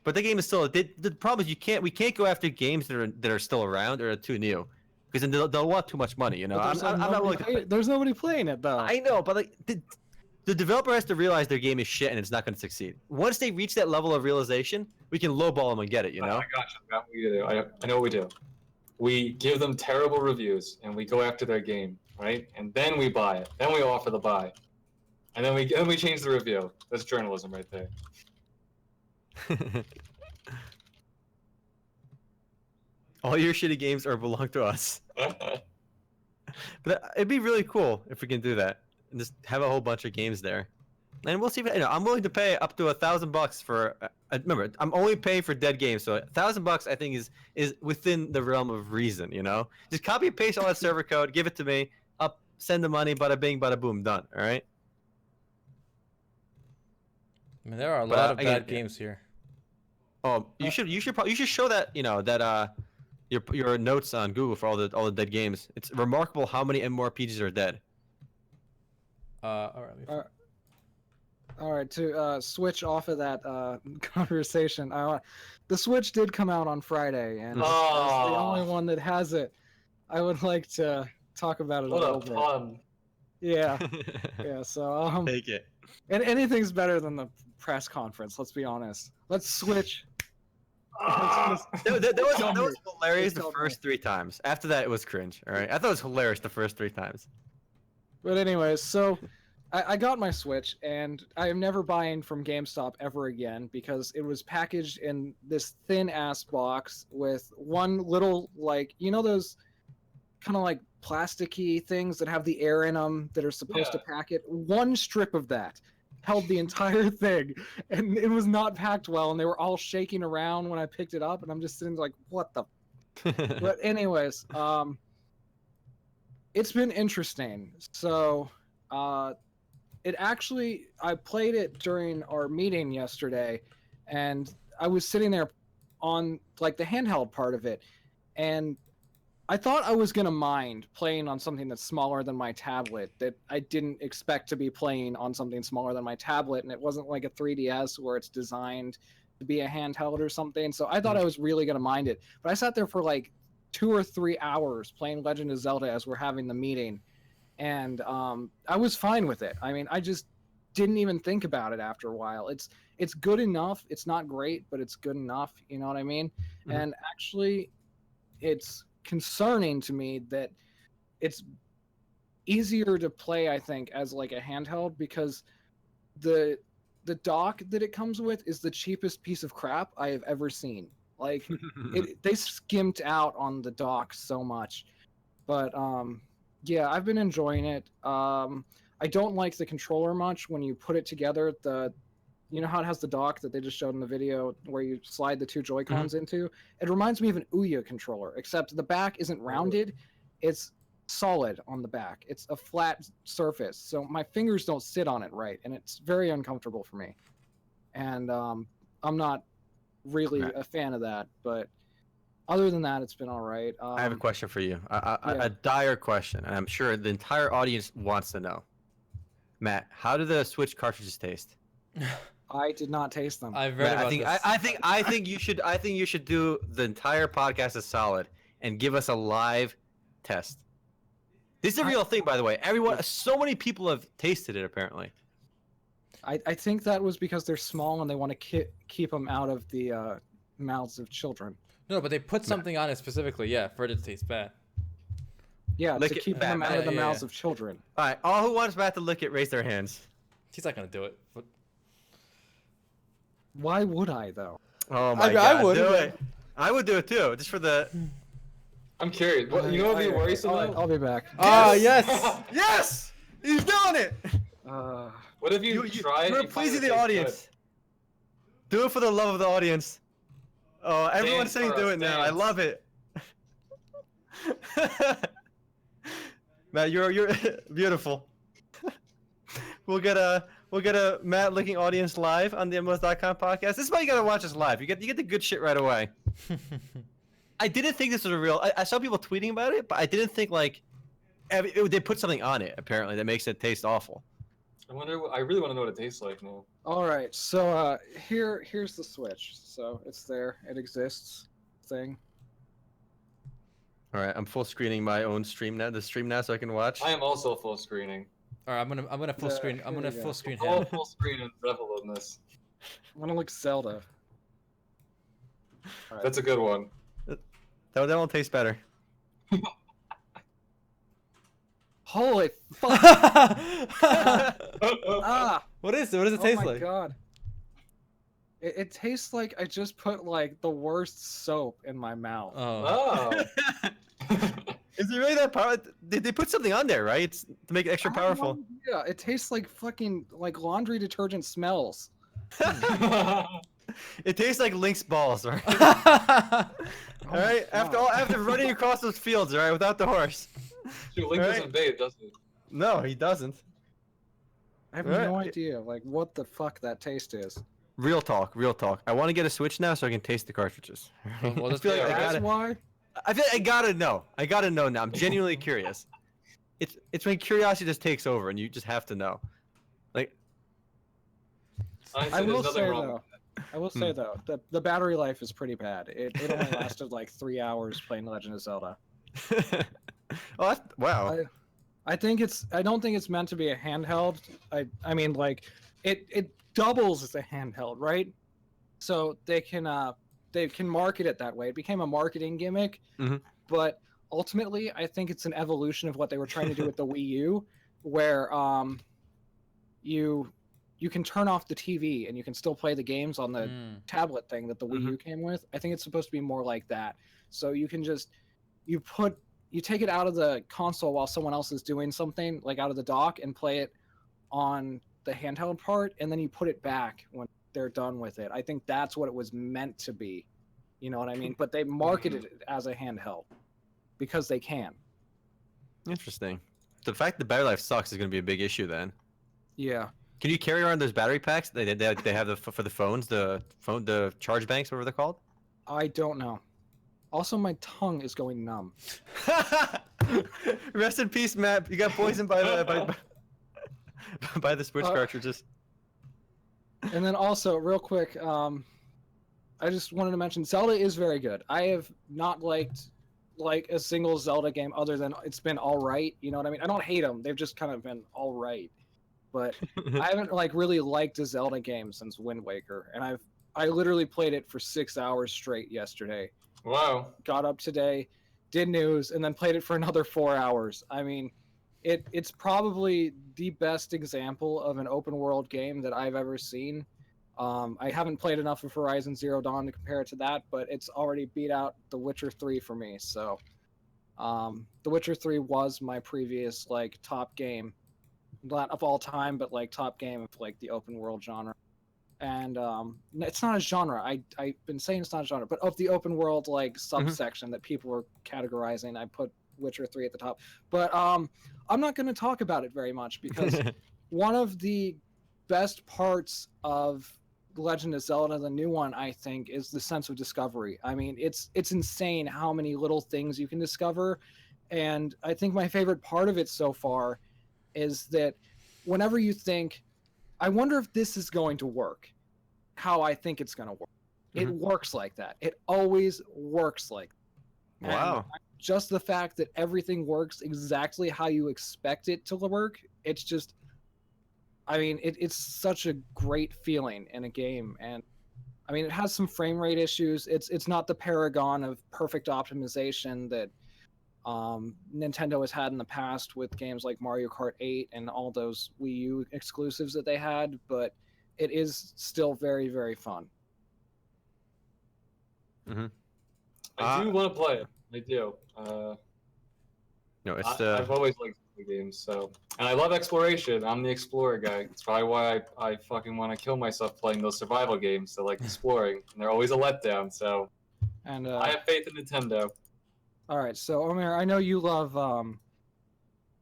But the game is still. The problem is we can't go after games that are still around or are too new, because then they'll want too much money. But I'm not willing to pay. There's nobody playing it though. I know, but like the developer has to realize their game is shit and it's not going to succeed. Once they reach that level of realization, we can lowball them and get it. I got you. We do. I know what we do. We give them terrible reviews and we go after their game, right? And then we buy it. Then we offer the buy, and then we change the review. That's journalism right there. All your shitty games belong to us. But it'd be really cool if we can do that and just have a whole bunch of games there. And we'll see. If, I'm willing to pay up to $1,000 for. Remember, I'm only paying for dead games, so $1,000 I think is within the realm of reason. Just copy and paste all that server code, give it to me, up, send the money, bada bing, bada boom, done. All right. I mean, there are a lot of bad games here. Oh, you should show that your notes on Google for all the dead games. It's remarkable how many MMORPGs are dead. All right. All right, to switch off of that conversation, the Switch did come out on Friday, and as the only one that has it, I would like to talk about it a little bit. What a pun. Yeah, yeah. So Take it. and anything's better than the press conference. Let's be honest. Let's switch. That was hilarious the first 3 times. After that, it was cringe. All right, I thought it was hilarious the first 3 times. But anyways, so I got my Switch, and I am never buying from GameStop ever again because it was packaged in this thin-ass box with one little, like, those kind of like plasticky things that have the air in them that are supposed to pack it? One strip of that held the entire thing, and it was not packed well, and they were all shaking around when I picked it up, and I'm just sitting like, what the... But anyways, it's been interesting. So... I played it during our meeting yesterday, and I was sitting there on like the handheld part of it, and I thought I was gonna mind playing on something that's smaller than my tablet, that I didn't expect to be playing on something smaller than my tablet, and it wasn't like a 3DS where it's designed to be a handheld or something. So I thought I was really gonna mind it, but I sat there for like 2 or 3 hours playing Legend of Zelda as we're having the meeting. And I was fine with it. I mean, I just didn't even think about it after a while. It's good enough. It's not great, but it's good enough. You know what I mean? Mm-hmm. And actually, it's concerning to me that it's easier to play, I think, as like a handheld, because the dock that it comes with is the cheapest piece of crap I have ever seen. Like, they skimped out on the dock so much. But yeah, I've been enjoying it. I don't like the controller much when you put it together. You know how it has the dock that they just showed in the video where you slide the 2 Joy-Cons into? It reminds me of an Ouya controller, except the back isn't rounded. It's solid on the back. It's a flat surface, so my fingers don't sit on it right, and it's very uncomfortable for me. And I'm not really a fan of that, but... Other than that, it's been all right. I have a question for you. A dire question, and I'm sure the entire audience wants to know. Matt, how do the Switch cartridges taste? I did not taste them. I've read about this. I think you should do the entire podcast as solid and give us a live test. This is a real thing, by the way. So many people have tasted it, apparently. I think that was because they're small and they want to keep them out of the mouths of children. No, but they put something on it specifically, for it to taste bad. Yeah, to keep them out of the mouths of children. All right, all who wants Matt to lick it, raise their hands. He's not gonna do it. But... Why would I, though? Oh my God, I would do it. I would do it too, just for the... I'm curious. What, you know what would be worrisome? I'll be back. Oh, yes! Yes! He's doing it! What if you try it? You're pleasing the audience. Do it for the love of the audience. Oh, everyone's saying do it now. I love it. Matt, you're beautiful. We'll get a Matt licking audience live on the MMOs.com podcast. This is why you gotta watch us live. You get the good shit right away. I didn't think this was a real. I saw people tweeting about it, but I didn't think like they put something on it apparently that makes it taste awful. I really want to know what it tastes like now. All right, so here's the Switch. So it's there. It exists. Thing. All right, I'm full screening my own stream now. The stream now, so I can watch. I am also full screening. All right, I'm gonna full screen. I'm gonna full screen him. All full screen and revel in this. I'm gonna look Zelda. Right. That's a good one. That one tastes better. Holy fuck! What is it? What does it taste like? Oh my God! It tastes like I just put like the worst soap in my mouth. Oh. Is it really that powerful? They put something on there, right? It's to make it extra powerful. Yeah, it tastes like fucking like laundry detergent smells. It tastes like Link's balls, right? Oh All right. my After running across those fields, all right, without the horse. Dude, Link Right. doesn't bathe, does he? No, he doesn't. I have Right. no idea like what the fuck that taste is. Real talk, real talk. I want to get a Switch now so I can taste the cartridges. Well, I that's- feel like yeah, I right. gotta. Why? I feel like I gotta know. I gotta know now. I'm genuinely curious. It's when curiosity just takes over and you just have to know. Like, Honestly, I will there's nothing say wrong though. with that. I will say though, the battery life is pretty bad. It only lasted like 3 hours playing Legend of Zelda. oh, wow. I don't think it's meant to be a handheld. I mean like it doubles as a handheld, right? So they can market it that way. It became a marketing gimmick, Mhm. but ultimately I think it's an evolution of what they were trying to do with the Wii U, where you can turn off the TV and you can still play the games on the tablet thing that the Wii U came with. I think it's supposed to be more like that. So you can just you take it out of the console while someone else is doing something, like out of the dock, and play it on the handheld part, and then you put it back when they're done with it. I think that's what it was meant to be. You know what I mean? But they marketed it as a handheld because they can. Interesting. The fact the battery life sucks is going to be a big issue then. Yeah. Can you carry around those battery packs? They have for the phones, the charge banks, whatever they're called. I don't know. Also, my tongue is going numb. Rest in peace, Matt. You got poisoned by the Switch cartridges. And then also, real quick, I just wanted to mention Zelda is very good. I have not liked like a single Zelda game other than it's been all right. You know what I mean? I don't hate them; they've just kind of been all right. But I haven't like really liked a Zelda game since Wind Waker, and I literally played it for 6 hours straight yesterday. Wow. Got up today, did news, and then played it for another 4 hours. I mean, it's probably the best example of an open world game that I've ever seen. I haven't played enough of Horizon Zero Dawn to compare it to that, but it's already beat out The Witcher 3 for me. So, The Witcher 3 was my previous like top game, not of all time, but like top game of like the open world genre. And it's not a genre. I've been saying it's not a genre, but of the open world like subsection that people were categorizing, I put Witcher 3 at the top. But I'm not going to talk about it very much because one of the best parts of Legend of Zelda, the new one, I think, is the sense of discovery. I mean, it's insane how many little things you can discover, and I think my favorite part of it so far is that whenever you think, I wonder if this is going to work, how I think it's going to work. It works like that. It always works like that. Wow. And just the fact that everything works exactly how you expect it to work, it's just, I mean, it's such a great feeling in a game. And I mean, it has some frame rate issues. It's not the paragon of perfect optimization that Nintendo has had in the past with games like Mario Kart 8 and all those Wii U exclusives that they had, but it is still very, very fun. I do want to play it. I do. No, it's I've always liked the games, so, and I love exploration. I'm the explorer guy. It's probably why I fucking want to kill myself playing those survival games. I like exploring, and they're always a letdown. So, And I have faith in Nintendo. all right, so Omer, I know you love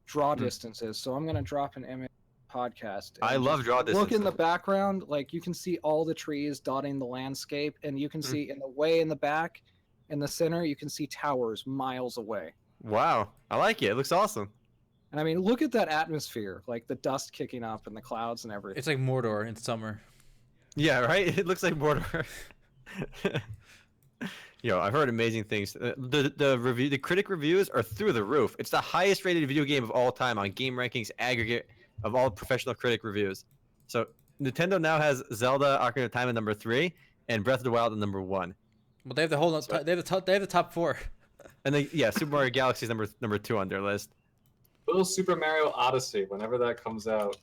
draw distances, so I'm gonna drop an image podcast. I and love just draw Look in the distances. background, like you can see all the trees dotting the landscape, and you can see in the way in the back, in the center, you can see towers miles away. Wow, I like it. It looks awesome. And I mean, look at that atmosphere, like the dust kicking up and the clouds and everything. It's like Mordor in summer. Yeah, right. It looks like Border. Yo, I've heard amazing things. The critic reviews are through the roof. It's the highest rated video game of all time on Game Rankings aggregate of all professional critic reviews. So Nintendo now has Zelda: Ocarina of Time at number 3 and Breath of the Wild at number 1. Well, they have the whole. They have the top 4. And then yeah, Super Mario Galaxy is number 2 on their list. Little Super Mario Odyssey, whenever that comes out,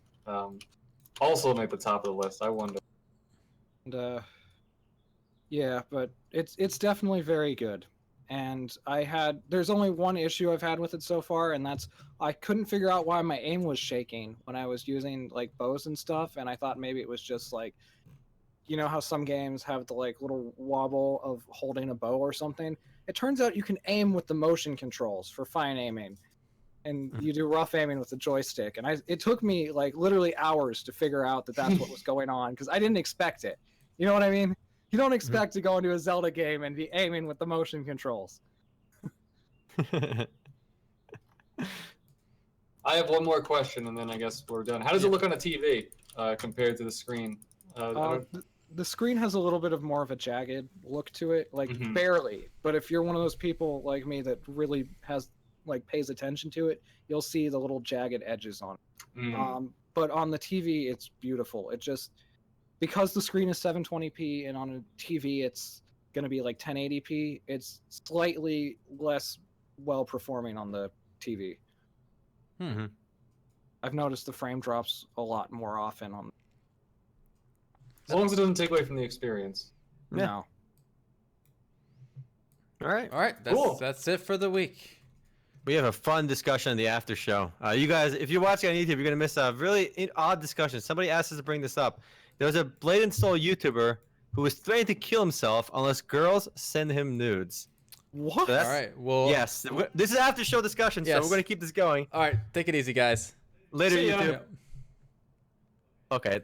also make the top of the list. I wonder. And yeah, but it's definitely very good. and there's only one issue I've had with it so far, and that's I couldn't figure out why my aim was shaking when I was using like bows and stuff, and I thought maybe it was just like, you know how some games have the like little wobble of holding a bow or something. It turns out you can aim with the motion controls for fine aiming, and you do rough aiming with the joystick. And it took me like literally hours to figure out that that's what was going on, because I didn't expect it. You know what I mean? You don't expect to go into a Zelda game and be aiming with the motion controls. I have one more question, and then I guess we're done. How does it look on a TV compared to the screen? The screen has a little bit of more of a jagged look to it, like barely. But if you're one of those people like me that really pays attention to it, you'll see the little jagged edges on it. But on the TV, it's beautiful. It just, because the screen is 720p and on a TV it's going to be like 1080p, it's slightly less well performing on the TV. I've noticed the frame drops a lot more often on. As long as it doesn't take away from the experience. No. All right. That's it for the week. We have a fun discussion in the after show. You guys, if you're watching on YouTube, you're gonna miss a really odd discussion. Somebody asked us to bring this up. There was a Blade and Soul YouTuber who was threatening to kill himself unless girls send him nudes. What? So All right. Well. Yes. This is after show discussion, so we're gonna keep this going. All right. Take it easy, guys. Later, See ya. YouTube. Okay.